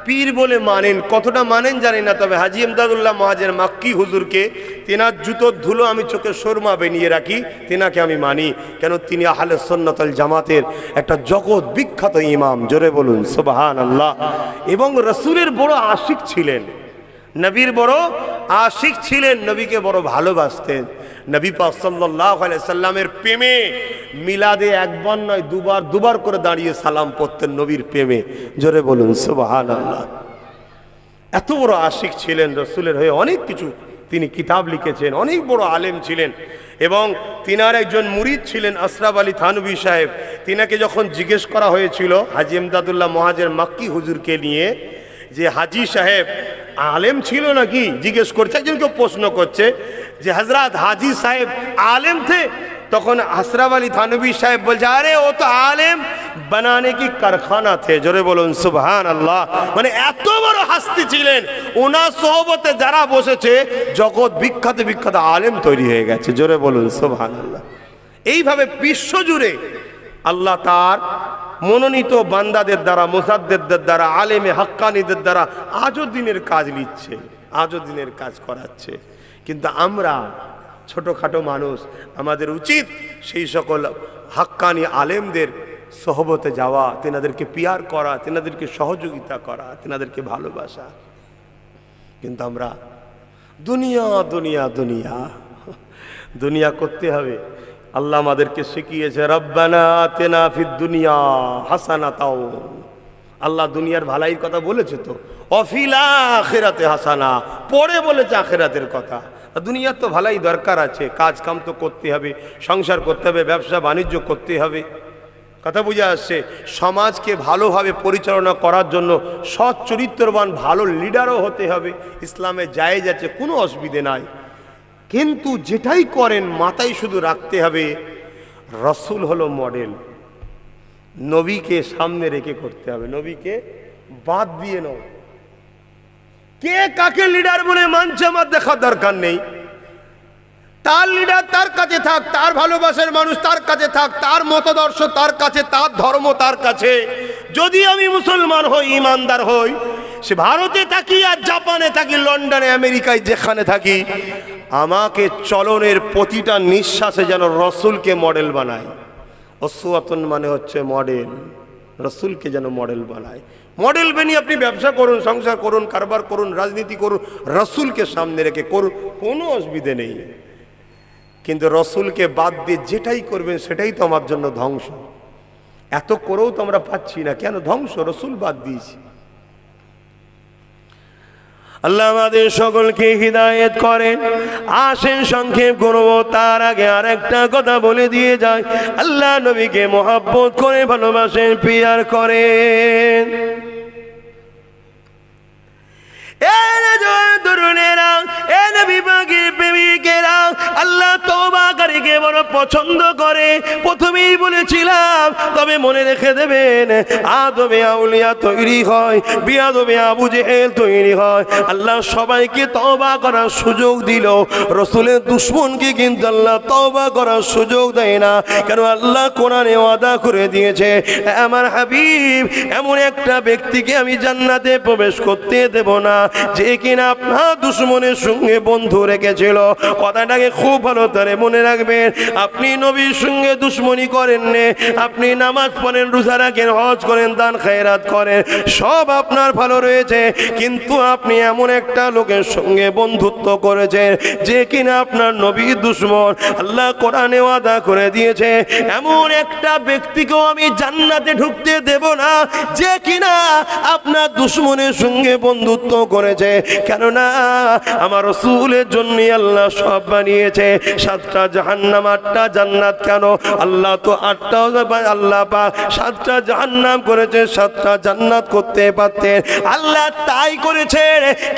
S1: পীর বলে মানেন, কতটা মানেন জানি না, তবে হাজী ইমদাদুল্লাহ মুহাজির মাক্কি হুজুরকে, তেনার জুতোর ধুলো আমি চোখে সুরমা বানিয়ে রাখি, তেনাকে আমি মানি। কেন? তিনি আহলে সুন্নাত আল জামাতের একটা জগৎ বিখ্যাত ইমাম। জোরে বলুন সুবহানাল্লাহ। এবং রাসূলের বড় আশিক ছিলেন, নবীর বড় আশিক ছিলেন, নবীকে বড় ভালোবাসতেন। নবী পাক সাল্লাল্লাহু আলাইহি সাল্লামের প্রেমে মিলাদে একবার নয় দুবার করে দাঁড়িয়ে সালাম পড়তেন নবীর প্রেমে। জোরে বলুন সুবহানাল্লাহ। এত বড় আশিক ছিলেন রাসূলের হয়ে, অনেক কিছু তিনি কিতাব লিখেছেন, অনেক বড় আলেম ছিলেন। এবং তিনার একজন মুরিদ ছিলেন আশরাফ আলী থানভী সাহেব। তিনাকে যখন জিজ্ঞেস করা হয়েছিল হাজী ইমদাদুল্লাহ মুহাজির মাক্কি হুজুরকে নিয়ে, যে হাজী সাহেব আলেম ছিল নাকি, জিজ্ঞেস করছে, একজনকে প্রশ্ন করছে যে হযরত হাজী সাহেব আলেম থে? তখন আশরাফ আলী থানভী সাহেব বলছে, আরে ও তো আলেম বানানে কি কারখানা থে। জোরে বলুন সুবহানাল্লাহ। মানে এত বড় হাস্তি ছিলেন, ওনার সোহবতে যারা বসেছে জগৎ বিখ্যাত বিখ্যাত আলেম তৈরি হয়ে গেছে। জোরে বলুন সুবহানাল্লাহ। এইভাবে বিশ্বজুড়ে আল্লাহ তার মনোনীত বান্দাদের দ্বারা, মুজাদ্দেদদের দ্বারা, আলেমে হাক্কানীদের দ্বারা আজও দিনের কাজ নিচ্ছে, আজও দিনের কাজ করাচ্ছে। কিন্তু আমরা ছোটোখাটো মানুষ, আমাদের উচিত সেই সকল হাক্কানি আলেমদের সোহবতে যাওয়া, তেনাদেরকে পিয়ার করা, তেনাদেরকে সহযোগিতা করা, তেনাদেরকে ভালোবাসা। কিন্তু আমরা দুনিয়া দুনিয়া দুনিয়া দুনিয়া করতে হবে। আল্লাহ আমাদেরকে শিখিয়েছে রব্বানা আতিনা ফিদ দুনিয়া হাসানাতাও। আল্লাহ দুনিয়ার ভালাইয়ের কথা বলেছে তো, অফিল আখিরাতে হাসানা, পরে বলেছে আখিরাতের কথা। দুনিয়ার তো ভালাই দরকার আছে, কাজ কাম তো করতে হবে, সংসার করতে হবে, ব্যবসা বাণিজ্য করতে হবে, কথা বুঝে আসছে। সমাজকে ভালোভাবে পরিচালনা করার জন্য সৎ চরিত্রবান ভালো লিডারও হতে হবে। ইসলামে জায়েজ আছে, কোনো অসুবিধে নাই। কিন্তু যেটাই করেন মাথায় শুধু রাখতে হবে রাসূল হলো মডেল, নবীকে সামনে রেখে করতে হবে, নবীকে বাদ দিয়ে নয়। কে কাকে লিডার বলে মানছে আমার দেখার দরকার নেই। তার লিডার তার কাছে থাক, তার ভালোবাসার মানুষ তার কাছে থাক, তার মতদর্শ তার কাছে, তার ধর্ম তার কাছে। যদি আমি মুসলমান হই, ইমানদার হই, সে ভারতে থাকি আর জাপানে থাকি, লন্ডনে আমেরিকায় যেখানে থাকি, আমাকে চলনের প্রতিটা নিঃশ্বাসে যেন রসুলকে মডেল বানায়। উসওয়াতুন মানে হচ্ছে মডেল, রসুলকে যেন মডেল বানায়। মডেল বানিয়ে আপনি ব্যবসা করুন, সংসার করুন, কারবার করুন, রাজনীতি করুন, রসুলকে সামনে রেখে করুন, কোনো অসুবিধে নেই। কিন্তু রসুলকে বাদ দিয়ে যেটাই করবেন সেটাই তো আমার জন্য ধ্বংস। এত করেও তো আমরা পাচ্ছি না, কেন? ধ্বংস, রসুল বাদ দিয়েছি। আল্লাহ আমাদের সকলকে হিদায়েত করেন। আসেন সংক্ষেপ করব, তার আগে আর একটা কথা বলে দিয়ে যায়। আল্লাহ নবীকে মহব্বত করে ভালোবাসেন, পিয়ার করেন। আল্লাহ তওবাকারীকে বড় পছন্দ করে, প্রথমেই বলেছিলাম। তবে মনে রেখে দেবেন, আদমে আউলিয়া তৈরি হয়, বিয়াদমে আবু জেহেল তৈরি হয়। আল্লাহ সবাইকে তওবা করার সুযোগ দিল, রসুলের দুশমনকে কিন্তু আল্লাহ তওবা করার সুযোগ দেয় না। কেন? আল্লাহ কোরআনে ওয়াদা করে দিয়েছে, আমার হাবিব এমন একটা ব্যক্তিকে আমি জান্নাতে প্রবেশ করতে দেব না যে কিনা আপনার দুশমনের সঙ্গে বন্ধু রেখেছিল। কথাটাকে খুব ভালো করে মনে রাখবেন। আপনি নবীর সঙ্গে দুশমনি করেন নে, আপনি নামাজ পড়েন, রোজা রাখেন, হজ করেন, দান খায়রাত করেন, সব আপনার ভালো রয়েছে। কিন্তু আপনি এমন একটা লোকের সঙ্গে বন্ধুত্ব করেছেন যে কিনা আপনার নবীর দুশমন। আল্লাহ কোরআনে ওয়াদা করে দিয়েছে, এমন একটা ব্যক্তিকেও আমি জান্নাতে ঢুকতে দেব না যে কিনা আপনার দুশমনের সঙ্গে বন্ধুত্ব করেছে। কেননা আমার রাসূলের জন্য আল্লাহ সব বানিয়েছে। 7টা জাহান্নাম, 8টা জান্নাত। কেন? আল্লাহ তো 8টা, আল্লাহ পাক 7টা জাহান্নাম করেছে, 7টা জান্নাত করতে পারতেন। আল্লাহ তাই করেছে,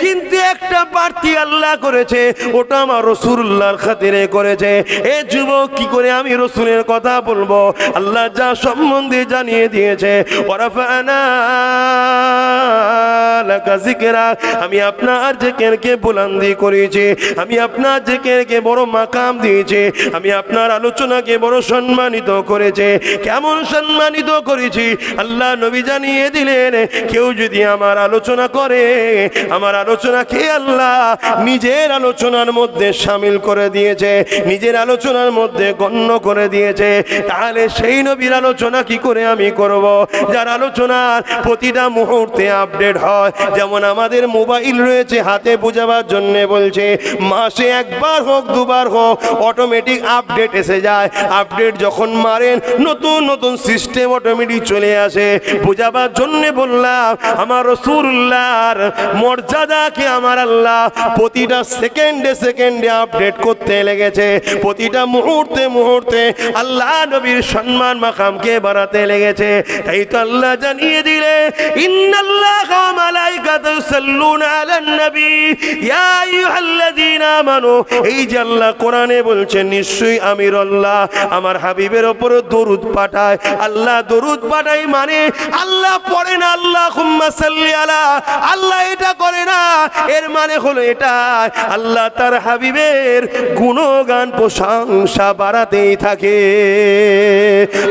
S1: কিন্তু একটা বাড়তি আল্লাহ করেছে, ওটা আমার রাসূলুল্লাহর খাতিরে করেছে। এ যুবক, কি করে আমি রাসূলের কথা বলবো? আল্লাহ যা সম্বন্ধে জানিয়ে দিয়েছে, ওয়ারাফানা লাকা যিকরা, আমি আপনার জিকিরকে বুলন্দি করেছি, আমি আপনার জিকিরকে বড় মাকাম দিয়েছি, আমি আপনার আলোচনাকে বড় সম্মানিত করেছে। কেমন সম্মানিত করেছি? আল্লাহ নবী জানিয়ে দিলেন, কেউ যদি আমার আলোচনা করে, আমার আলোচনাকে আল্লাহ নিজের আলোচনার মধ্যে শামিল করে দিয়েছে, নিজের আলোচনার মধ্যে গণ্য করে দিয়েছে। তাহলে সেই নবীর আলোচনা কি করে আমি করব, যার আলোচনার প্রতিটা মুহূর্তে আপডেট হয়? যেমন আমাদের মোবাইল রয়েছে হাতে, বোঝাবার জন্য বলছে, মাসে একবার হোক দুবার হোক অটোমেটিক আপডেট এসে যায়। আপডেট যখন মারেন, নতুন নতুন সিস্টেম অটোমেটিক চলে আসে। বোঝাবার জন্য বললাম, আমার রাসূলুল্লাহর মর্যাদাকে আমার আল্লাহ প্রতিটা সেকেন্ডে সেকেন্ডে আপডেট করতে লেগেছে, প্রতিটা মুহূর্তে মুহূর্তে আল্লাহ নবীর সম্মান মাকামকে বাড়াতে লেগেছে। তাই তো আল্লাহ জানিয়ে দিলে, ইন্নাল্লাহা ওয়া মালাইকাতাহু ইউসাল্লুনা আলান নবী ইয়া আইয়ুহাল্লাযীনা আমানু। এই যে আল্লাহ কোরআনে বলছেন, নিশ্চয়ই আমির আল্লাহ আমার হাবিবের উপর দরুদ পাঠায়। আল্লাহ দরুদ পাঠায় মানে আল্লাহ পড়ে না আল্লাহুম্মা সাল্লি আলা, আল্লাহ এটা করে না। এর মানে হলো এটা, আল্লাহ তার হাবিবের গুণগান প্রশংসা বাড়াতেই থাকে।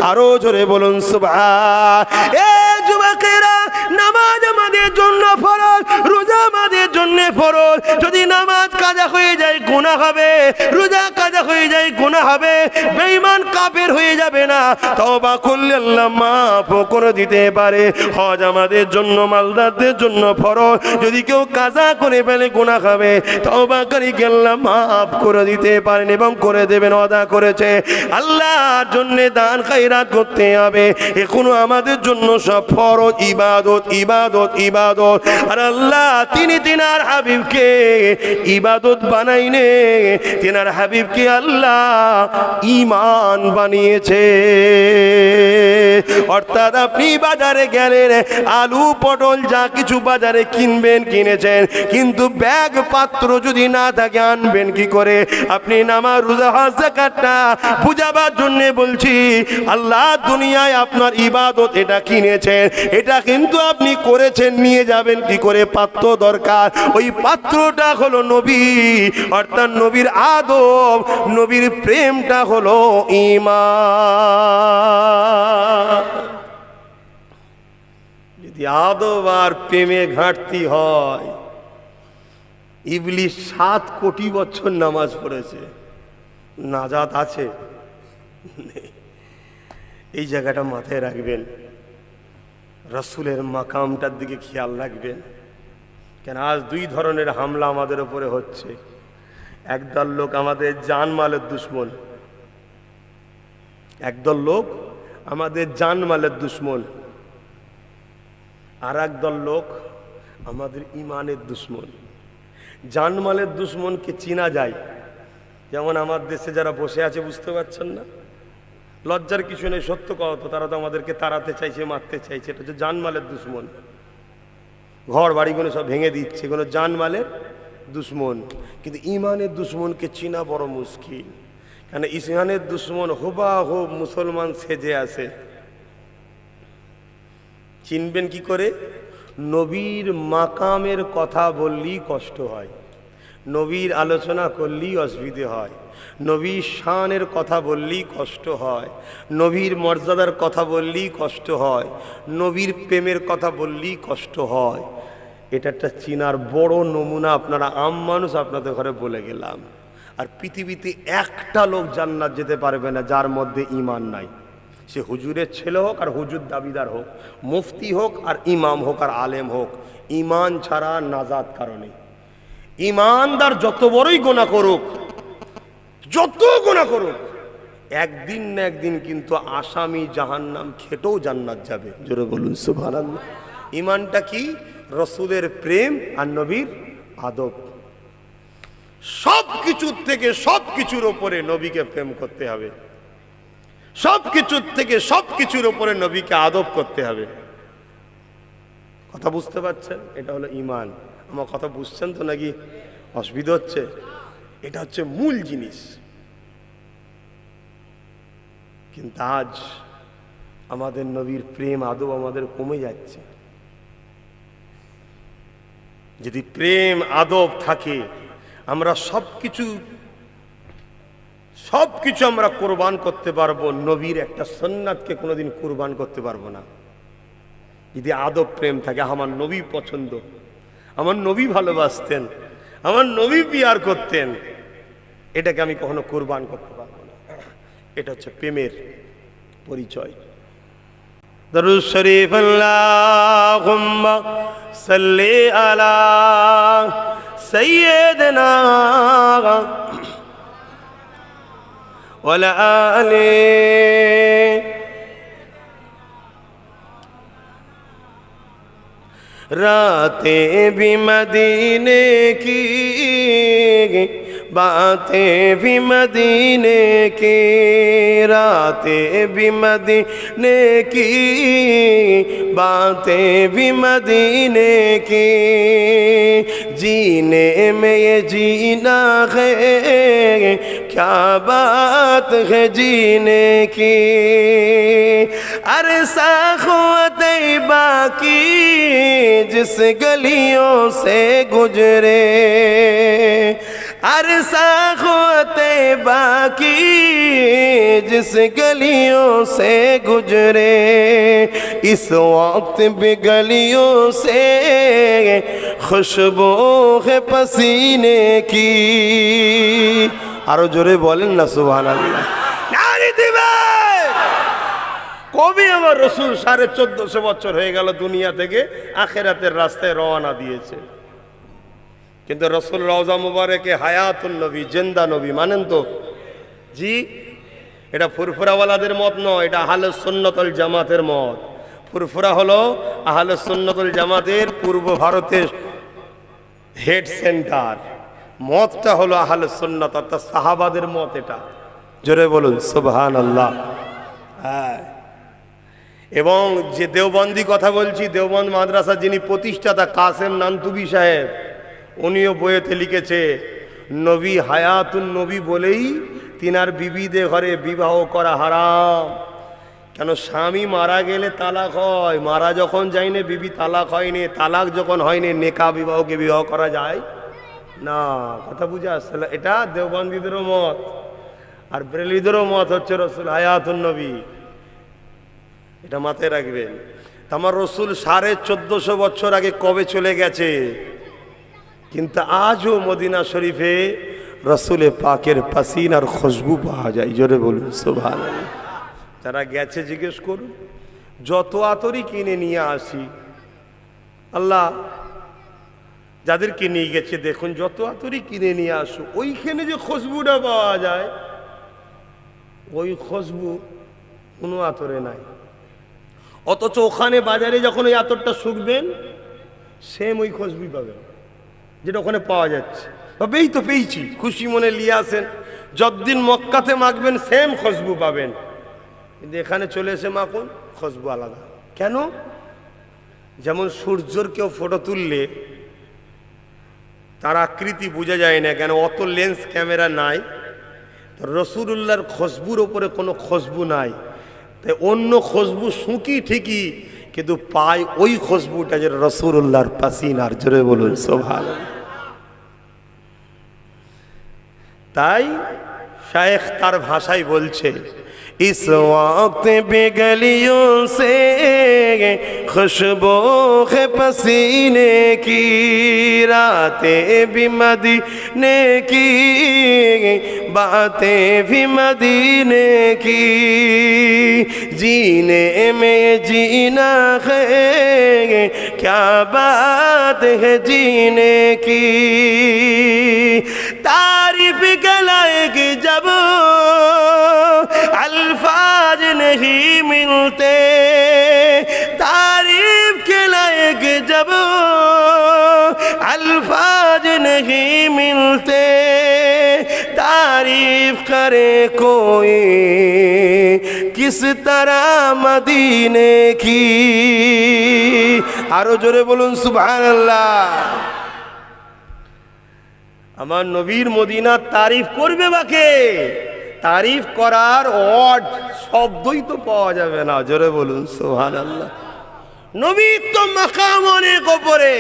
S1: আরো জোরে বলুন সুবহান। এ যুবকেরা, নামাজ আমাদের জন্য ফরজ, রোজা আমাদের জন্য ফরজ। যদি নামাজ কাজা হয়ে যায় গুনাহ হবে, রোজা কাজা হয়ে যায় গুনাহ হবে, বেঈমান কাফের হয়ে যাবে না? তওবা করলে আল্লাহ মাফ করে দিতে পারে। হজ আমাদের জন্য, মালদারদের জন্য ফরজ। যদি কেউ কাজা করে ফেলে গুনাহ হবে, তওবাকারীকে আল্লাহ মাফ করে দিতে পারেন এবং করে দেবেন, ওয়াদা করেছে। আল্লাহর জন্য দান খায়রাত করতে হবে, এখনো আমাদের জন্য সব ফরজ, ইবাদত ইবাদত ইবাদত। আর আল্লাহ তিনি তিনার হাবিবকে ইবাদত বানাইনে, তিনার হাবিবকে আল্লাহ ঈমান বানিয়েছে। অর্থাৎ আপনি বাজারে গেলেন, আলু পটল যা কিছু বাজারে কিনবেন কিনেছেন, কিন্তু ব্যাগ পাত্র যদি না থাকে আনবেন কি করে? আপনি নামাজ রোজা হজ যাকাতটা বুঝাবার জন্য বলছি। আল্লাহ দুনিয়ায় আপনার ইবাদত এটা কিনেছেন, এটা কিন্তু আপনি করেছেন, নিয়ে যাবেন কি করে? পাত্র দরকার। ওই পাত্রটা হলো নবী, অর্থাৎ নবীর আদব, নবীর প্রেমটা হলো ঈমান। যদি আদব আর প্রেমে ঘাটতি হয়, ইবলিস 7 কোটি বছর নামাজ পড়েছে, নাজাত আছে? এই জায়গাটা মাথায় রাখবেন, রাসূলের মাকামটার দিকে খেয়াল রাখবেন। কেন আজ 2 ধরনের হামলা আমাদের উপরে হচ্ছে। একদল লোক আমাদের জানমালের দুশমন, একদল লোক আমাদের জানমালের দুশমন, আর একদল লোক আমাদের ইমানের দুশমন। জানমালের দুশ্মনকে চিনা যায়। যেমন আমার দেশে যারা বসে আছে, বুঝতে পারছেন না, লজ্জার কিছু নেই, সত্য কথা, তারা তো আমাদেরকে তাড়াতে চাইছে, মারতে চাইছে। এটা হচ্ছে জানমালের দুশ্মন। ঘর বাড়িগুলো সব ভেঙে দিচ্ছে, কোনো জানমালের দুশ্মন। কিন্তু ইমানের দুশ্মনকে চিনা বড় মুশকিল, কারণ ইমানের দুশ্মন হুবাহুব মুসলমান সেজে আছে। চিনবেন কি করে? নবীর মাকামের কথা বললেই কষ্ট হয়, নবীর আলোচনা করলেই অসুবিধে হয়, নবীর শানের কথা বললেই কষ্ট হয়, নবীর মর্যাদার কথা বললেই কষ্ট হয়, নবীর প্রেমের কথা বললেই কষ্ট হয়। এটা একটা চিনার বড় নমুনা। আপনারা আম মানুষ, আপনাদের ঘরে বলে গেলাম। আর পৃথিবীতে একটা লোক জান্নাত যেতে পারবে না যার মধ্যে ঈমান নাই। সে হুজুরের ছেলে হোক আর হুজুর দাবিদার হোক, মুফতি হোক আর ইমাম হোক আর আলেম হোক, ঈমান ছাড়া নাজাত কারণে। ঈমানদার যত বড়ই গুনাহ করুক, যত গুনাহ করুক, একদিন না একদিন কিন্তু আসামি জাহান্নাম খেটেও জান্নাত যাবে। জোরে বলুন সুবহানাল্লাহ। ঈমানটা কি? রসুলের প্রেম আর নবীর আদব। সব কিছুর থেকে সব কিছুর ওপরে নবীকে প্রেম করতে হবে, সব কিছুর থেকে সব কিছুর ওপরে নবীকে আদব করতে হবে। কথা বুঝতে পারছেন? এটা হলো ঈমান। আমার কথা বুঝছেন তো নাকি অসুবিধা হচ্ছে? এটা হচ্ছে মূল জিনিস। কিন্তু আজ আমাদের নবীর প্রেম আদব আমাদের কমে যাচ্ছে। যদি প্রেম আদব থাকে, আমরা সবকিছু আমরা কোরবান করতে পারবো, নবীর একটা সুন্নাতকে কোনোদিন কোরবান করতে পারবো না। যদি আদব প্রেম থাকে, আমার নবী পছন্দ, আমার নবী ভালোবাসতেন, আমার নবী পিয়ার করতেন, এটাকে আমি কখনো কোরবান করতে পারবো না। এটা হচ্ছে প্রেমের পরিচয়। দরুদ শরীফ আল্লাহুম্মা সাল্লি আলা সাইয়্যিদিনা ওয়া আলা আলি रातें भी मदीने की, बातें भी मदीने की, रातें भी मदीने की, बातें भी मदीने की, जीने में ये जीना है, क्या बात है जीने की। अरसा तैबा की जिस गलियों से गुजरे, अरसा तैबा की जिस गलियों से गुजरे, इस वक्त भी गलियों से खुशबू है पसीने की। आरो जोरे बोलें ना सुभानाल्लाह। नारी दिवे কবি আমার রসুল 1450 বছর হয়ে গেল দুনিয়া থেকে আখিরাতের রাস্তায় রওনা দিয়েছে, কিন্তু রসুল রওজা মুবারকে হায়াতুন নবী, জিন্দা নবী মানেন তো? জি, এটা ফুরফুরাওয়ালাদের মত নয়, এটা আহলে সুন্নাত ওয়াল জামাতের মত। ফুরফুরা হলো আহলে সুন্নাত ওয়াল জামাতের পূর্ব ভারতের হেড সেন্টার, মতটা হলো আহলে সুন্নাত, অর্থাৎ সাহাবাদের মত। এটা জোরে বলুন সুবহানাল্লাহ। হ্যাঁ, এবং যে দেওবন্দি কথা বলছি, দেওবন্দ মাদ্রাসা যিনি প্রতিষ্ঠাতা কাসেম নানতুবি সাহেব, উনিও বইয়েতে লিখেছে নবী হায়াতুন নবী বলেই তিনার বিবিদের ঘরে বিবাহ করা হারাম। কেন? স্বামী মারা গেলে তালাক হয়, মারা যখন যায়নি বিবি তালাক হয়নি, তালাক যখন হয়নি নেকা বিবাহকে বিবাহ করা যায় না। কথা বুঝে আসছে? এটা দেওবন্দিদেরও মত, আর বেরেলভিদেরও মত হচ্ছে রসুল হায়াতুন নবী। এটা মাথায় রাখবেন। আমার রসুল 1450 বছর আগে কবে চলে গেছে, কিন্তু আজও মদিনা শরীফে রসুলে পাকের পাসিনার খুশবু পাওয়া যায়। জোরে বলুন সুবহানাল্লাহ। যারা গেছে জিজ্ঞেস করুন, যত আতরই কিনে নিয়ে আসি, আল্লাহ যাদেরকে নিয়ে গেছে দেখুন, যত আতরই কিনে নিয়ে আসো, ওইখানে যে খুশবুটা পাওয়া যায়, ওই খুশবু কোনো আতরে নাই। অথচ ওখানে বাজারে যখন ওই আতরটা শুকবেন, সেম ওই খুশবু পাবেন। যেটা ওখানে পাওয়া যাচ্ছে। এই তো পেয়েছি, খুশি মনে নিয়ে আসেন। যতদিন মক্কাতে মাখবেন সেম খুশবু পাবেন, কিন্তু এখানে চলে এসে মাখুন খুশবু আলাদা। কেন? যেমন সূর্যর কেউ ফটো তুললে তার আকৃতি বোঝা যায় না, কেন অত লেন্স ক্যামেরা নাই। তো রসুলুল্লাহর খুশবুর ওপরে কোনো খুশবু নাই, তাই অন্য খুশবু শুঁকি ঠিকই, কিন্তু পায় ওই খুশবুটা যে রসুলুল্লাহর পাসিনার। জোরে বলুন সুবহানাল্লাহ। তাই শায়েখ তার ভাষায় বলছে, इस वक्त भी गलियों से खुशबू है पसीने की, रातें भी मदीने की, बातें भी मदीने की, जीने में जीना है क्या बात है जीने की, तारीफ गलाएगी जब अल्फाज नहीं मिलते, तारीफ के लायक जब अल्फाज नहीं मिलते, तारीफ करे कोई किस तरह मदीने की। आरो जोरे बोलून सुबहानाल्लाह। আমার নবীর মদিনার তারিফ করবে বাকে, তারিফ করার ওয়ার্ড শব্দই তো পাওয়া যাবে না। জোরে বলুন সুবহানাল্লাহ। নবীর তো মাকাম অনেক ওপরে,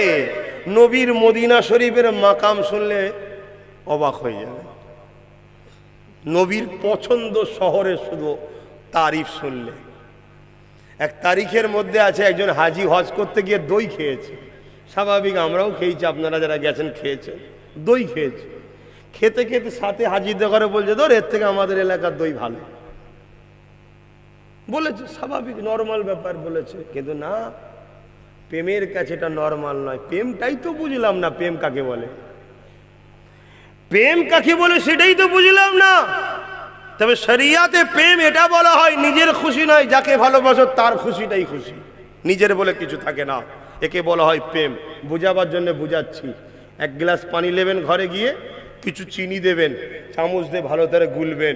S1: নবীর মদিনা শরীফের মাকাম শুনলে অবাক হয়ে যাবে। নবীর পছন্দ শহরে শুধু তারিফ শুনলে। এক তারিখের মধ্যে আছে একজন হাজি হজ করতে গিয়ে দই খেয়েছে। স্বাভাবিক আমরাও খেয়েছি, আপনারা যারা গেছেন খেয়েছেন, দই খেয়েছে। খেতে খেতে সাথে হাজির করে বলছে, ধর এর থেকে আমাদের এলাকার দই ভালো বলেছে। স্বাভাবিক নর্মাল ব্যাপার বলেছে, কিন্তু না, প্রেমের কাছে এটা নর্মাল নয়। প্রেমটাই তো বুঝলাম না, প্রেম কাকে বলে, প্রেম কাকে বলে সেটাই তো বুঝলাম না। তবে শরিয়াতে প্রেম এটা বলা হয় নিজের খুশি নয়, যাকে ভালোবাসো তার খুশিটাই খুশি, নিজের বলে কিছু থাকে না। একে বলা হয় প্রেম। বুঝাবার জন্য বুঝাচ্ছি। এক গ্লাস পানি নেবেন, ঘরে গিয়ে কিছু চিনি দেবেন, চামচ দিয়ে ভালো করে গুলবেন,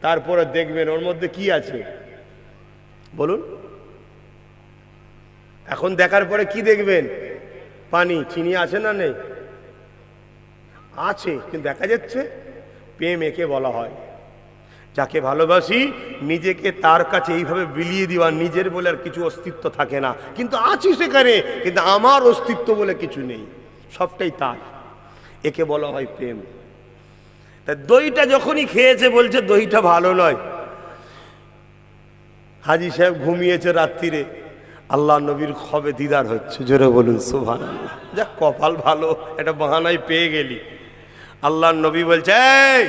S1: তারপরে দেখবেন ওর মধ্যে কি আছে বলুন। এখন দেখার পরে কি দেখবেন? পানি, চিনি আছে না নেই? আছে, কিন্তু দেখা যাচ্ছে। প্রেম একে বলা হয়। যাকে ভালোবাসি নিজেকে তার কাছে এইভাবে বিলিয়ে দেওয়া, নিজের বলে আর কিছু অস্তিত্ব থাকে না, কিন্তু আছি সেখানে, কিন্তু আমার অস্তিত্ব বলে কিছু নেই, সবটাই তার। একে বলা হয় প্রেম। তা দইটা যখনই খেয়েছে বলছে দইটা ভালো নয়। হাজি সাহেব ঘুমিয়েছে রাত্রিরে, আল্লাহ নবীর খবে দিদার হচ্ছে। জোরে বলুন সুবহানাল্লাহ। যাক, কপাল ভালো, এটা বাহানায় পেয়ে গেলি। আল্লাহ নবী বলছে, এই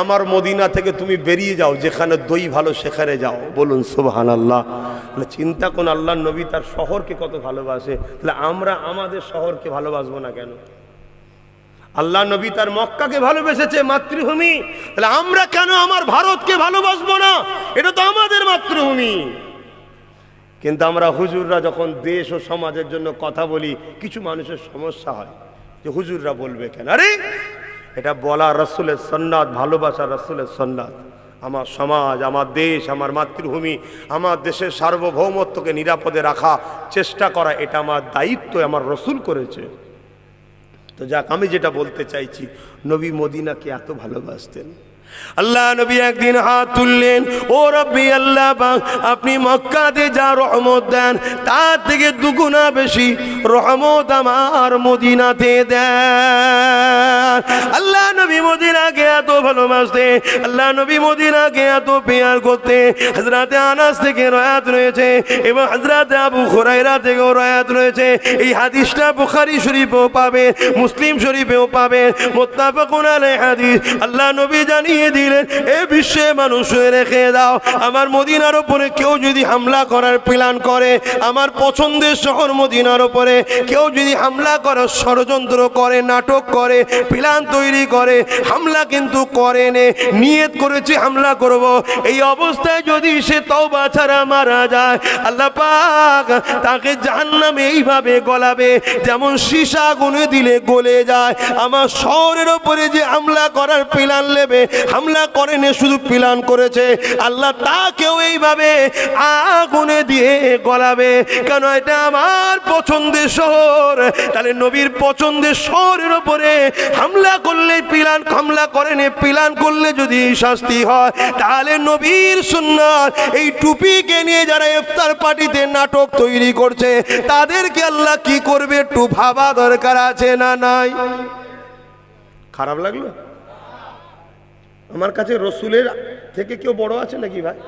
S1: আমার মদিনা থেকে তুমি বেরিয়ে যাও, যেখানে দই ভালো সেখানে যাও। বলুন সুবহানাল্লাহ। চিন্তা করুন, আল্লাহ নবী তার শহরকে কত ভালোবাসে, তাহলে আমরা আমাদের শহরকে ভালোবাসবো না কেন? আল্লাহ নবী তার মক্কাকে ভালোবেসেছে, মাতৃভূমি, তাহলে আমরা কেন আমার ভারতকে ভালোবাসবো না? এটা তো আমাদের মাতৃভূমি। কিন্তু আমরা হুজুররা যখন দেশ ও সমাজের জন্য কথা বলি, কিছু মানুষের সমস্যা হয় যে হুজুররা বলবে কেন। আরে এটা বলা রাসূলের সুন্নাত, ভালোবাসা রাসূলের সুন্নাত। আমার সমাজ, আমার দেশ, আমার মাতৃভূমি, আমার দেশের সার্বভৌমত্বকে নিরাপদে রাখা চেষ্টা করা, এটা আমার দায়িত্ব, আমার রাসূল করেছে। তো যাক, আমি যেটা বলতে চাইছি, নবী মদিনাকে এত ভালোবাসতেন। আল্লাহ নবী একদিন হাত তুললেন, ও রব্বি আল্লাহ পাক, আপনি মক্কাতে যা রহমত দেন তার থেকে দুগুণা বেশি রহমত আমার মদিনাতে দেন। আল্লাহ নবী মদিনাকে এত ভালোবাসতেন, আল্লাহ নবী মদিনাকে এত প্যার করতেন। হযরতে আনাস থেকে রওয়ায়াত রয়েছে এবং হযরতে আবু হুরায়রা থেকেও রওয়ায়াত রয়েছে। এই হাদিসটা বুখারী শরীফেও পাবেন, মুসলিম শরীফেও পাবেন, মুত্তাফাকুন আলাইহি হাদিস। আল্লাহ নবী জানিয়ে দিলেন, এ বিশ্বে মানুষ রেখে দাও, আমার মদিনার উপরে কেউ যদি হামলা করার প্ল্যান করে, আমার পছন্দের শহর মদিনার উপরে কেউ যদি হামলা করার ষড়যন্ত্র করে, নাটক করে, প্ল্যান তৈরি করে, হামলা কিন্তু করেনি, নিয়ত করেছে হামলা করব। এই অবস্থায় যদি সে তওবা ছাড়া মারা যায়, আল্লাহ পাক তাকে জাহান্নামে এইভাবে গলাবে যেমন সীসা আগুনে দিলে গলে যায়। আমার শহরের ওপরে যে হামলা করার প্ল্যান নেবে, হামলা করেনি, শুধু প্ল্যান করেছে, আল্লাহ তাকেও এইভাবে আগুনে দিয়ে গলাবে। কেন? এটা আমার পছন্দের শহর। তাহলে নবীর পছন্দের শহরের ওপরে হামলা করলে প্ল্যান, হামলা করেনি, প্ল্যান করলে যদি শাস্তি হয়, তাহলে নবীর সুন্নাত এই টুপিকে নিয়ে যারা ইফতার পার্টিতে নাটক তৈরি করছে তাদেরকে আল্লাহ কি করবে একটু ভাবা দরকার আছে না নাই? খারাপ লাগলো? আমার কাছে রসুলের থেকে কেউ বড় আছে নাকি ভাই?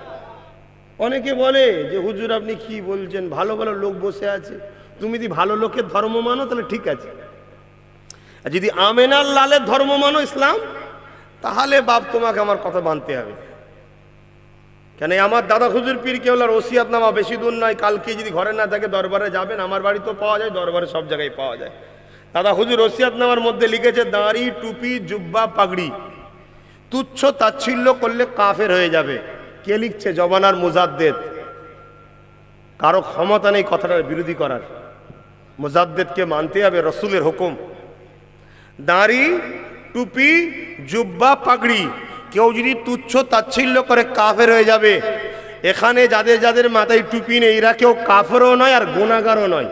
S1: অনেকে বলে যে হুজুর আপনি কি বলছেন, ভালো ভালো লোক বসে আছে, তুমি যদি ভালো লোকের ধর্ম মানো তাহলে ঠিক আছে, আর যদি আমেনার লালের ধর্ম মানো ইসলাম, তাহলে বাপ তোমাকে আমার কথা মানতে হবে। কেন? আমার দাদা হুজুর পীর কেবলার ওসিয়াতনামা বেশি দূর নয়, কালকে যদি ঘরে না থাকে দরবারে যাবেন, আমার বাড়ি তো পাওয়া যায়, দরবারে সব জায়গায় পাওয়া যায়। দাদা হুজুর ওসিয়াতনামার মধ্যে লিখেছে দাড়ি, টুপি, জুব্বা, পাগড়ি তুচ্ছ তাচ্ছিল্য করলে কাফের হয়ে যাবে। কে লিখছে? জবানার মুজাদ্দেদ। কারো ক্ষমতা নেই কথাটার বিরোধী করার, মুজাদ্দেদকে মানতে হবে, রসুলের হুকুম। দাড়ি, টুপি, জুব্বা, পাগড়ি কেউ যদি তুচ্ছ তাচ্ছিল্য করে কাফের হয়ে যাবে। এখানে যাদের যাদের মাথায় টুপি নেই এরা কেউ কাফেরও নয় আর গুনাহগারও নয়।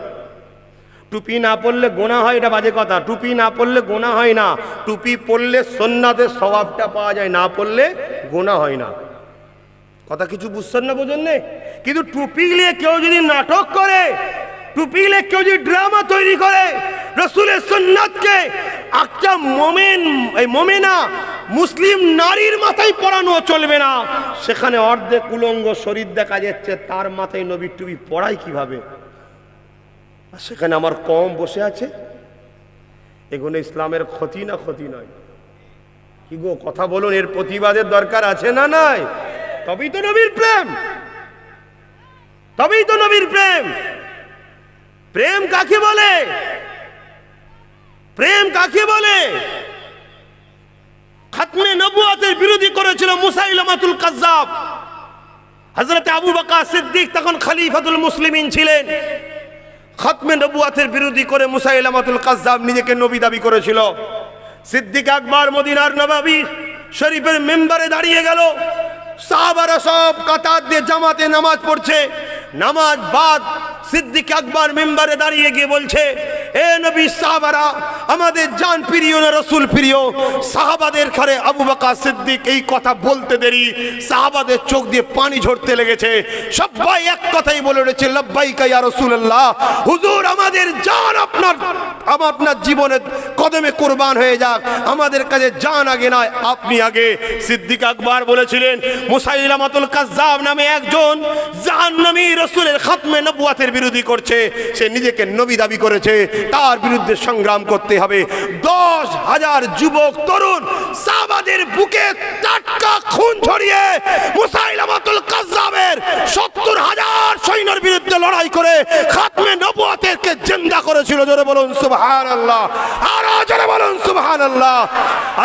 S1: টুপি না পড়লে গোনা হয় এটা বাজে কথা, টুপি না পড়লে গোনা হয় না। টুপি পড়লে সুন্নাতের সওয়াবটা পাওয়া যায়, না পড়লে গোনা হয় না। কথা কিছু বুঝছেন না, বোঝেন না? কিন্তু টুপি নিয়ে কেউ যদি নাটক করে, টুপি নিয়ে কেউ যদি ড্রামা তৈরি করে, রাসূলের সুন্নাতকে একটা মুমিনা মুসলিম নারীর মাথায় পরানো চলবে না। সেখানে অর্ধেক উলঙ্গ শরীর দেখা যাচ্ছে, তার মাথায় নবীর টুপি পরাই কিভাবে? আর সেখানে আমার কম বসে আছে। এগুলো ইসলামের ক্ষতি না ক্ষতি নয়? কি গো কথা বলুন, এর প্রতিবাদের দরকার আছে না নাই? তবেই তো নবীর প্রেম, তবেই তো নবীর প্রেম। প্রেম কাকে বলে? প্রেম কাকে বলে? খাতমে নবুয়তের বিরোধী করেছিল মুসাইলামাতুল কাজ্জাব। হযরত আবু বকর সিদ্দিক তখন খলিফাতুল মুসলিমিন ছিলেন। খাতমে নবুয়তের বিরোধী করে মুসাইলামাতুল কাজ্জাব নিজেকে নবী দাবি করেছিল। সিদ্দিক আকবর মদিনার নববী শরীফের মেম্বারে দাঁড়িয়ে গেল। সাহাবারা সব কাতার দিয়ে জামাতে নামাজ পড়ছে। নামাজ বাদ সিদ্দিক আকবর মেম্বারে দাঁড়িয়ে গিয়ে বলছে, এ নবী সাহাবারা, আমাদের জান প্রিয় না রসুল প্রিয়? সাহাবাদের ঘরে আবু বকর সিদ্দিক এই কথা বলতে দেরি সাহাবাদের চোখ দিয়ে পানি ঝরতে লেগেছে। সবাই এক কথাই বলে উঠেছে, লব্বাইকা ইয়া রাসূলুল্লাহ, হুজুর আমাদের জান আপনার জীবনের কদমে কুরবান হয়ে যাক, আমাদের কাছে জান আগে নয়, আপনি আগে। সিদ্দিক আকবর বলেছিলেন, মুসাইলামাতুল কাজ্জাব নামে একজন জাহান্নামী রাসূলের খাতমে নবুয়তের বিরোধী করছে, সে নিজেকে নবী দাবি করেছে, তার বিরুদ্ধে সংগ্রাম করতে হবে। 10,000 যুবক তরুণ সাহাবাদের বুকে টাটকা খুন ঝরিয়ে মুসাইলামাতুল কাজ্জাবের 70,000 সৈন্যের বিরুদ্ধে লড়াই করে খাতমে নবুয়তকে জিন্দা করেছিল। জোরে বলুন সুবহানাল্লাহ, আরো জোরে বলুন সুবহানাল্লাহ।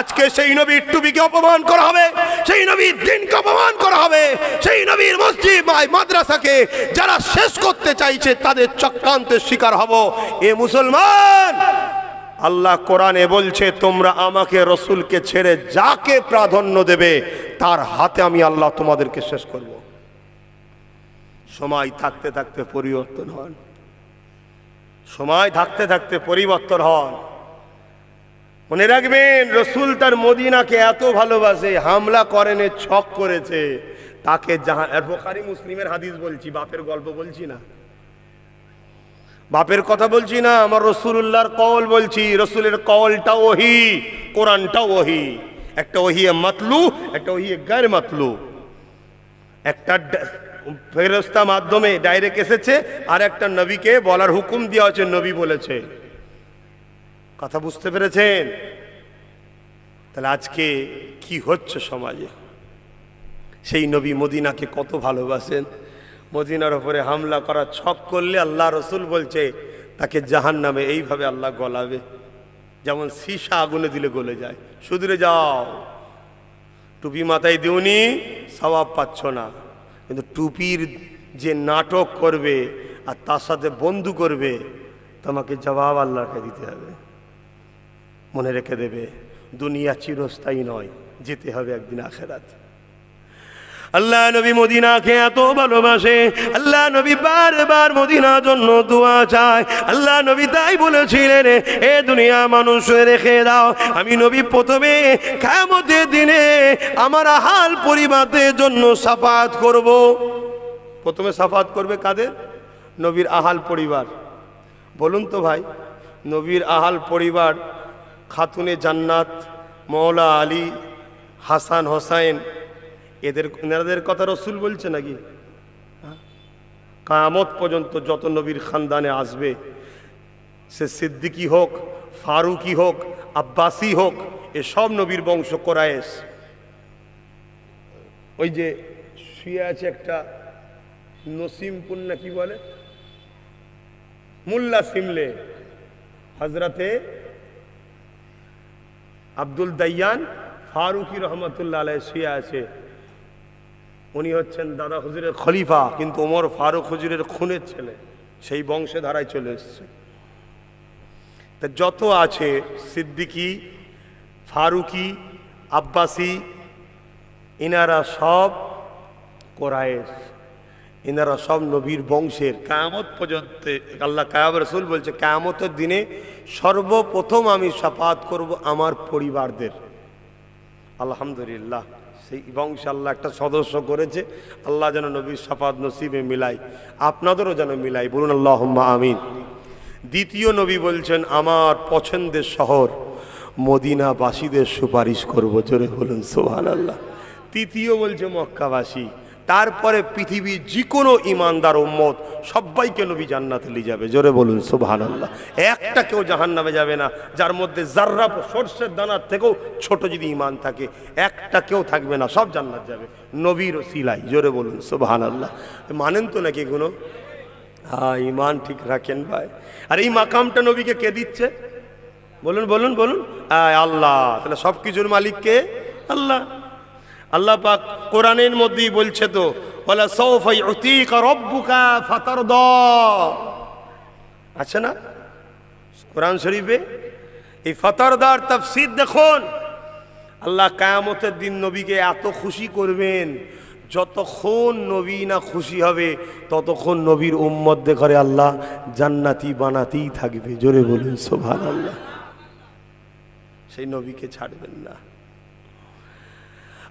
S1: আজকে সেই নবীর টুপিকে অপমান করা হবে, সেই নবীর দ্বীনকে অপমান করা হবে, সেই নবীর মসজিদ মাদ্রাসাকে যারা শেষ করতে চাইছে তাদের চক্রান্তের শিকার হব। এ মুসলমান, আল্লাহ কোরআনে বলছে, তোমরা আমাকে রসুলকে ছেড়ে যাকে প্রাধান্য দেবে তার হাতে আমি আল্লাহ তোমাদেরকে শেষ করব। সময় থাকতে থাকতে পরিবর্তন হন, সময় থাকতে থাকতে পরিবর্তন হন। মনে রাখবেন, রসুল তার মদিনাকে এত ভালোবাসে, হামলা করেনি, ছক করেছে তাকে। বুখারী মুসলিমের হাদিস বলছি, বাপের গল্প বলছি না, বাপের কথা বলছি না, আমার রসুলুল্লাহর কওল বলছি। রসুলের কওলটা ওহী, কোরআনটা ওহী। একটা ওহী মাতলু, একটা ওহী গায়র মাতলু। একটা ফেরেশতা মাধ্যমে ডাইরেক্ট এসেছে, আর একটা নবীকে বলার হুকুম দেওয়া হয়েছে, নবী বলেছে। কথা বুঝতে পেরেছেন? তাহলে আজকে কি হচ্ছে সমাজে? সেই নবী মদিনাকে কত ভালোবাসেন, মদিনার উপরে হামলা করা ছক করলে আল্লাহ রসুল বলছে তাকে জাহান্নামে এইভাবে আল্লাহ গলাবে। যেমন সীসা আগুনে দিলে গলে যায়। সুদূরে যাও, টুপি মাথায় দিওনি সওয়াব পাচ্ছ না, কিন্তু টুপির যে নাটক করবে আর তার সাথে বন্ধু করবে তোমাকে জবাব আল্লাহকে দিতে হবে। মনে রেখে দেবে, দুনিয়া চিরস্থায়ী নয়, যেতে হবে একদিন আখিরাত। আল্লাহ নবী মদিনাকে এত ভালোবাসে, আল্লাহ নবী বারবার মদিনার জন্য দোয়া চায়। আল্লাহ নবী তাই বলেছিলেন, এ দুনিয়া মানুষ রেখে দাও, আমি নবী প্রথমে কিয়ামতের দিনে আমার আহাল পরিবারের জন্য শাফাআত করব। প্রথমে শাফাআত করবে কাদের? নবীর আহাল পরিবার। বলুন তো ভাই, নবীর আহাল পরিবার খাতুনে জান্নাত, মওলা আলী, হাসান হোসাইন, এনাদের কথা রসুল বলছে নাকি? কিয়ামত পর্যন্ত যত নবীর খানদানে আসবে, সে সিদ্দিকী হোক, ফারুকি হোক, আব্বাসী হোক, এসব নবীর বংশ কোরাইশ। ওই যে শুয়ে আছে একটা নসিমপুর না কি বলে, মোল্লা সিমলে, হজরতে আব্দুল দাইয়ান ফারুকি রহমতুল্লাহ আলাইহি শুয়ে আছে। উনি হচ্ছেন দাদা হুজুরের খলিফা, কিন্তু ওমর ফারুক হুজুরের খুনের ছেলে, সেই বংশে ধারায় চলে এসছে। তা যত আছে সিদ্দিকী, ফারুকি, আব্বাসী, ইনারা সব কোরাইশ, ইনারা সব নবীর বংশের। কিয়ামত পর্যন্ত আল্লাহ রাসূল বলছে, কিয়ামতের দিনে সর্বপ্রথম আমি শাফাআত করব আমার পরিবারদের। আলহামদুলিল্লাহ, সেই বংশে আল্লাহ একটা সদস্য করেছে। আল্লাহ যেন নবীর শাফাআত নসিবে মিলাই, আপনাদেরও যেন মিলাই, বলুন আল্লাহুম্মা আমিন। দ্বিতীয় নবী বলছেন, আমার পছন্দের শহর মদিনাবাসীদের সুপারিশ করব, জোরে বলুন সুবহানাল্লাহ। তৃতীয় বলছে মক্কাবাসী, তারপরে পৃথিবীর যে কোনো ইমানদার উম্মত সবাইকে নবী জান্নাতে নিয়ে যাবে, জোরে বলুন সুবহানাল্লাহ। একটা কেউ জাহান্নামে যাবে না, যার মধ্যে জাররা সরষের দানার থেকেও ছোট যদি ইমান থাকে, একটা কেউ থাকবে না, সব জান্নাত যাবে নবীর ওসিলায়, জোরে বলুন সুবহানাল্লাহ। মানেন তো নাকি এগুলো? হ্যাঁ, ইমান ঠিক রাখেন ভাই। আর এই মাকামটা নবীকে কে দিচ্ছে? বলুন বলুন বলুন, আল্লাহ। তাহলে সব কিছুর মালিক কে? আল্লাহ। আল্লাহ পাক কোরআনের মধ্যেই বলছে তো, ওয়ালা সাওফা ইউতিকা রাব্বুকা ফাতারদা, আছে না কোরআন শরীফে? এই ফাতারদার তাফসীর দেখুন। আল্লাহ কিয়ামতের দিন নবীকে এত খুশি করবেন, যতক্ষণ নবী না খুশি হবে ততক্ষণ নবীর উম্মতদের ঘরে আল্লাহ জান্নাতি বানাতেই থাকবে, জোরে বলুন সুবহানাল্লাহ। সেই নবীকে ছাড়বেন না।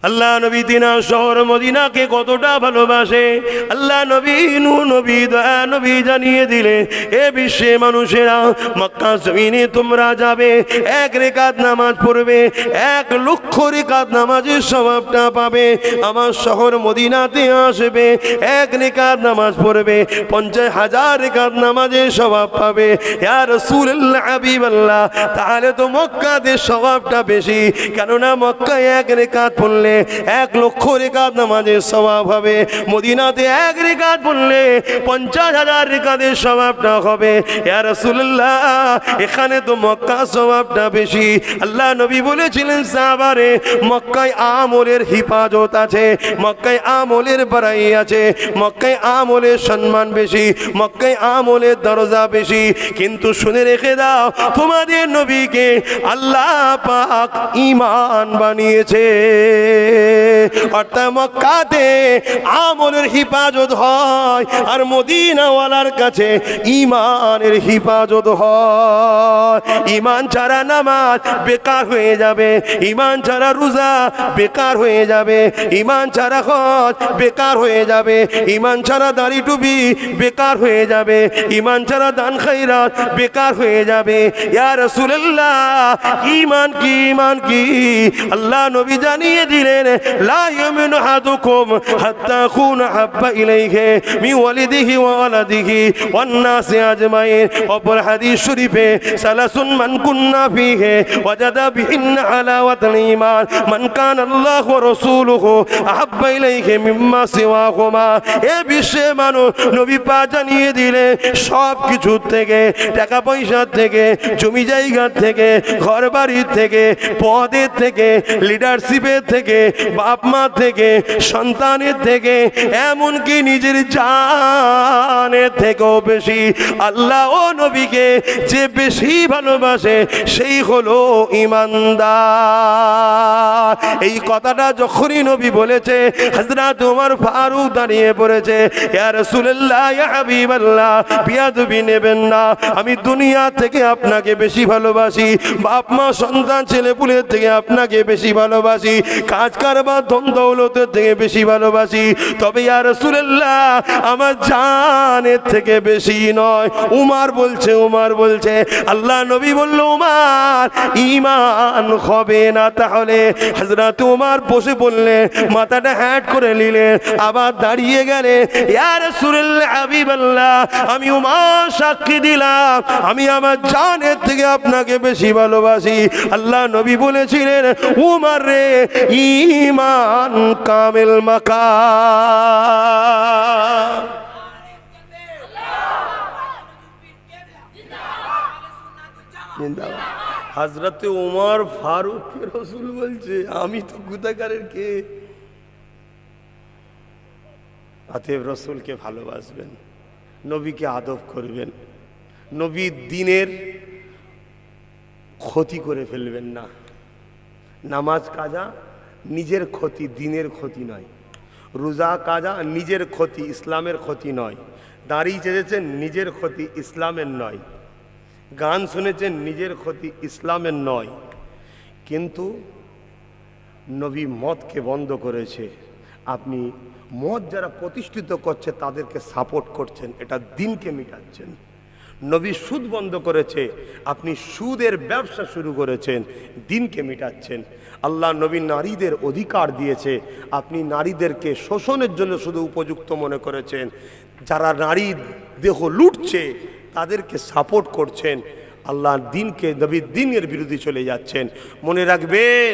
S1: আল্লাহ নবী তিনার শহর মদিনাকে কতটা ভালোবাসে, আল্লাহ নবী নূহ নবী দয়া নবী জানিয়ে দিলে, এ বিশ্বে মানুষেরা মক্কা জমিনে তোমরা যাবে, এক রেকাত নামাজ পড়বে, 1 লক্ষ রেকাত নামাজের সওয়াবটা পাবে। আমার শহর মদিনাতে আসবে, 1 রেকাত নামাজ পড়বে, 50,000 রেকাত নামাজের সওয়াব পাবে। ইয়া রাসূলুল্লাহ হাবিবাল্লাহ, তাহলে তো মক্কাতে সওয়াবটা বেশি, কেননা মক্কায় 1 রেকাত পড়লে 1 লক্ষ রেকাত নামাজের সওয়াব হবে, মদিনাতে 1 রেকাত পড়লে 50,000 রেকাতের সওয়াবটা হবে। ইয়া রাসূলুল্লাহ, এখানে তো মক্কা সওয়াবটা বেশি। আল্লাহ নবী বলেছিলেন, সাহাবারে, মক্কায় আমলের হিফাজত আছে, মক্কায় আমলের বাড়াই আছে, মক্কায় আমলের সম্মান বেশি, মক্কায় আমলের দরজা বেশি। কিন্তু শুনে রেখে দাও, তোমাদের নবীকে আল্লাহ পাক ঈমান বানিয়েছে, অর্থাৎ মক্কাতে আমলের হিফাজত হয়, আর মদিনাওয়ালার কাছে ঈমানের হিফাজত হয়। ঈমান ছাড়া নামাজ বেকার হয়ে যাবে, ঈমান ছাড়া রোজা বেকার হয়ে যাবে, ঈমান ছাড়া হজ বেকার হয়ে যাবে, ঈমান ছাড়া দাড়ি টুপি বেকার হয়ে যাবে, ঈমান ছাড়া দান খয়রাত বেকার হয়ে যাবে। ইয়া রাসূলুল্লাহ, ঈমান কি? ঈমান কি? আল্লাহ নবী জানিয়ে দিলেন, বলেছিলেন লা ইউমিনু আহাদুকুম হাত্তা আকুনা হাব্বা ইলাইহি মিন ওয়ালিদিহি ওয়া ওয়ালাদিহি ওয়ান নাসি আজমাইন। অপর হাদিস শরীফে সালাসুন মান কুন্না ফীহি ওয়াজাদা বিহিন্না হালাওয়াতাল ঈমান মান কানা আল্লাহু ওয়া রাসূলুহু আহাব্বা ইলাইহি মিম্মা সিওয়াহুমা। এ বিশ্বে মানুষ নবী পাক জানিয়ে দিলে সব কিছু থেকে, টাকা পয়সা থেকে, জমি জায়গা থেকে, ঘর বাড়ির থেকে, পদের থেকে, লিডারশিপের থেকে, বাপ মা থেকে, সন্তানের থেকে, এমনকি নিজের জানের থেকেও বেশি আল্লাহ ও নবীকে যে বেশি ভালোবাসে সেই হলো ঈমানদার। এই কথাটা যখনই নবী বলেছে হযরত ওমর ফারুক দাঁড়িয়ে পড়েছে, ইয়া রাসূলুল্লাহ ইয়া হাবিবাল্লাহ বিয়াদবি নেবেন না, আমি দুনিয়া থেকে আপনাকে বেশি ভালোবাসি, বাপ মা সন্তান ছেলেপুলের থেকে আপনাকে বেশি ভালোবাসি, কাজ কারবার ধন দৌলতের থেকে বেশি ভালোবাসি, তবে ইয়া রাসূলুল্লাহ আমার জানের থেকে বেশি নয়। উমর বলছে আল্লাহ নবী বলল উমর ঈমান হবে না। তাহলে হযরত উমর বসে বললেন, মাথাটা হ্যাট করে নিলেন, আবার দাঁড়িয়ে গেলে, ইয়া রাসূলুল্লাহ হাবিবাল্লাহ আমি উমর সাক্ষী দিলাম আমি আমার জানের থেকে আপনাকে বেশি ভালোবাসি। আল্লাহ নবী বলেছিলেন উমর রে ঈমান কামিল মাকাম। হযরত ওমর ফারুক রাসূল বলছে আমি তো গুনাহগারের কে। অতএব রাসূলকে ভালোবাসবেন, নবীকে আদব করবেন, নবীর দ্বীনের ক্ষতি করে ফেলবেন না। নামাজ কাজা নিজের ক্ষতি, দ্বীনের ক্ষতি নয়। রোজা কাজা নিজের ক্ষতি, ইসলামের ক্ষতি নয়। দাড়ি চেয়েছেন নিজের ক্ষতি, ইসলামের নয়। গান শুনেছেন নিজের ক্ষতি, ইসলামের নয়। কিন্তু নবী মদকে বন্ধ করেছে, আপনি মদ যারা প্রতিষ্ঠিত করছে তাদেরকে সাপোর্ট করছেন, এটা দ্বীনকে মিটাচ্ছেন। নবী সুদ বন্ধ করেছে, আপনি সুদের ব্যবসা শুরু করেছেন, দ্বীনকে মিটাচ্ছেন। আল্লাহ নবী নারীদের অধিকার দিয়েছে, আপনি নারীদেরকে শোষণের জন্য শুধু উপযুক্ত মনে করেছেন। যারা নারী দেহ লুটছে তাদেরকে সাপোর্ট করছেন, আল্লাহ দ্বীনকে, নবীর দ্বীনের বিরোধী চলে যাচ্ছেন। মনে রাখবেন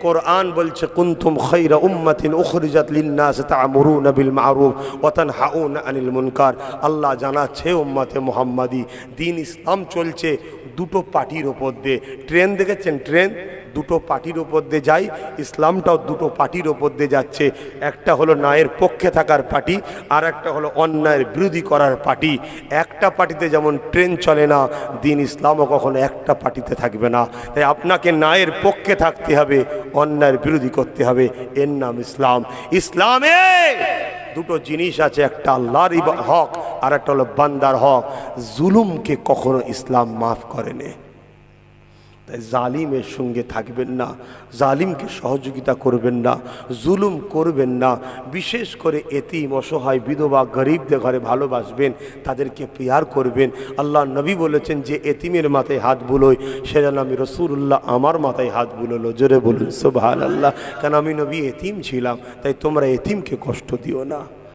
S1: কোরআন বলছে কুনতুম খায়রা উম্মাতিন উখরিজাত লিন-নাস তা'মুরুনা বিল মা'রুফ ওয়া তানহাউনা আনিল মুনকার। আল্লাহ জানাচ্ছে উম্মতে মুহাম্মাদি দ্বীন ইসলাম চলছে দুটো পার্টির ওপর দিয়ে। ট্রেন দেখেছেন, ট্রেন দুটো পার্টির ওপর দিয়ে যায়, ইসলামটাও দুটো পার্টির ওপর দিয়ে যাচ্ছে। একটা হলো ন্যায়ের পক্ষে থাকার পার্টি, আর একটা হলো অন্যায়ের বিরোধী করার পার্টি। একটা পার্টিতে যেমন ট্রেন চলে না, দ্বীন ইসলামও কখনো একটা পার্টিতে থাকবে না। তাই আপনাকে ন্যায়ের পক্ষে থাকতে হবে, অন্যায়ের বিরোধী করতে হবে, এর নাম ইসলাম। ইসলামে দুটো জিনিস আছে, একটা আল্লাহর হক আর একটা হলো বান্দার হক। জুলুমকে কখনো ইসলাম মাফ করেনি। তাই জালিমের সঙ্গে থাকবেন না, জালিমকে সহযোগিতা করবেন না, জুলুম করবেন না। বিশেষ করে এতিম, অসহায়, বিধবা, গরিবদের ঘরে ভালোবাসবেন, তাদেরকে প্যার করবেন। আল্লাহ নবী বলেছেন যে এতিমের মাথায় হাত বুলোয়, সে যেন আমি রাসূলুল্লাহ আমার মাথায় হাত বুলোলো। জোরে বলুন সুবহানাল্লাহ। কেন আমি নবী এতিম ছিলাম, তাই তোমরা এতিমকে কষ্ট দিও না।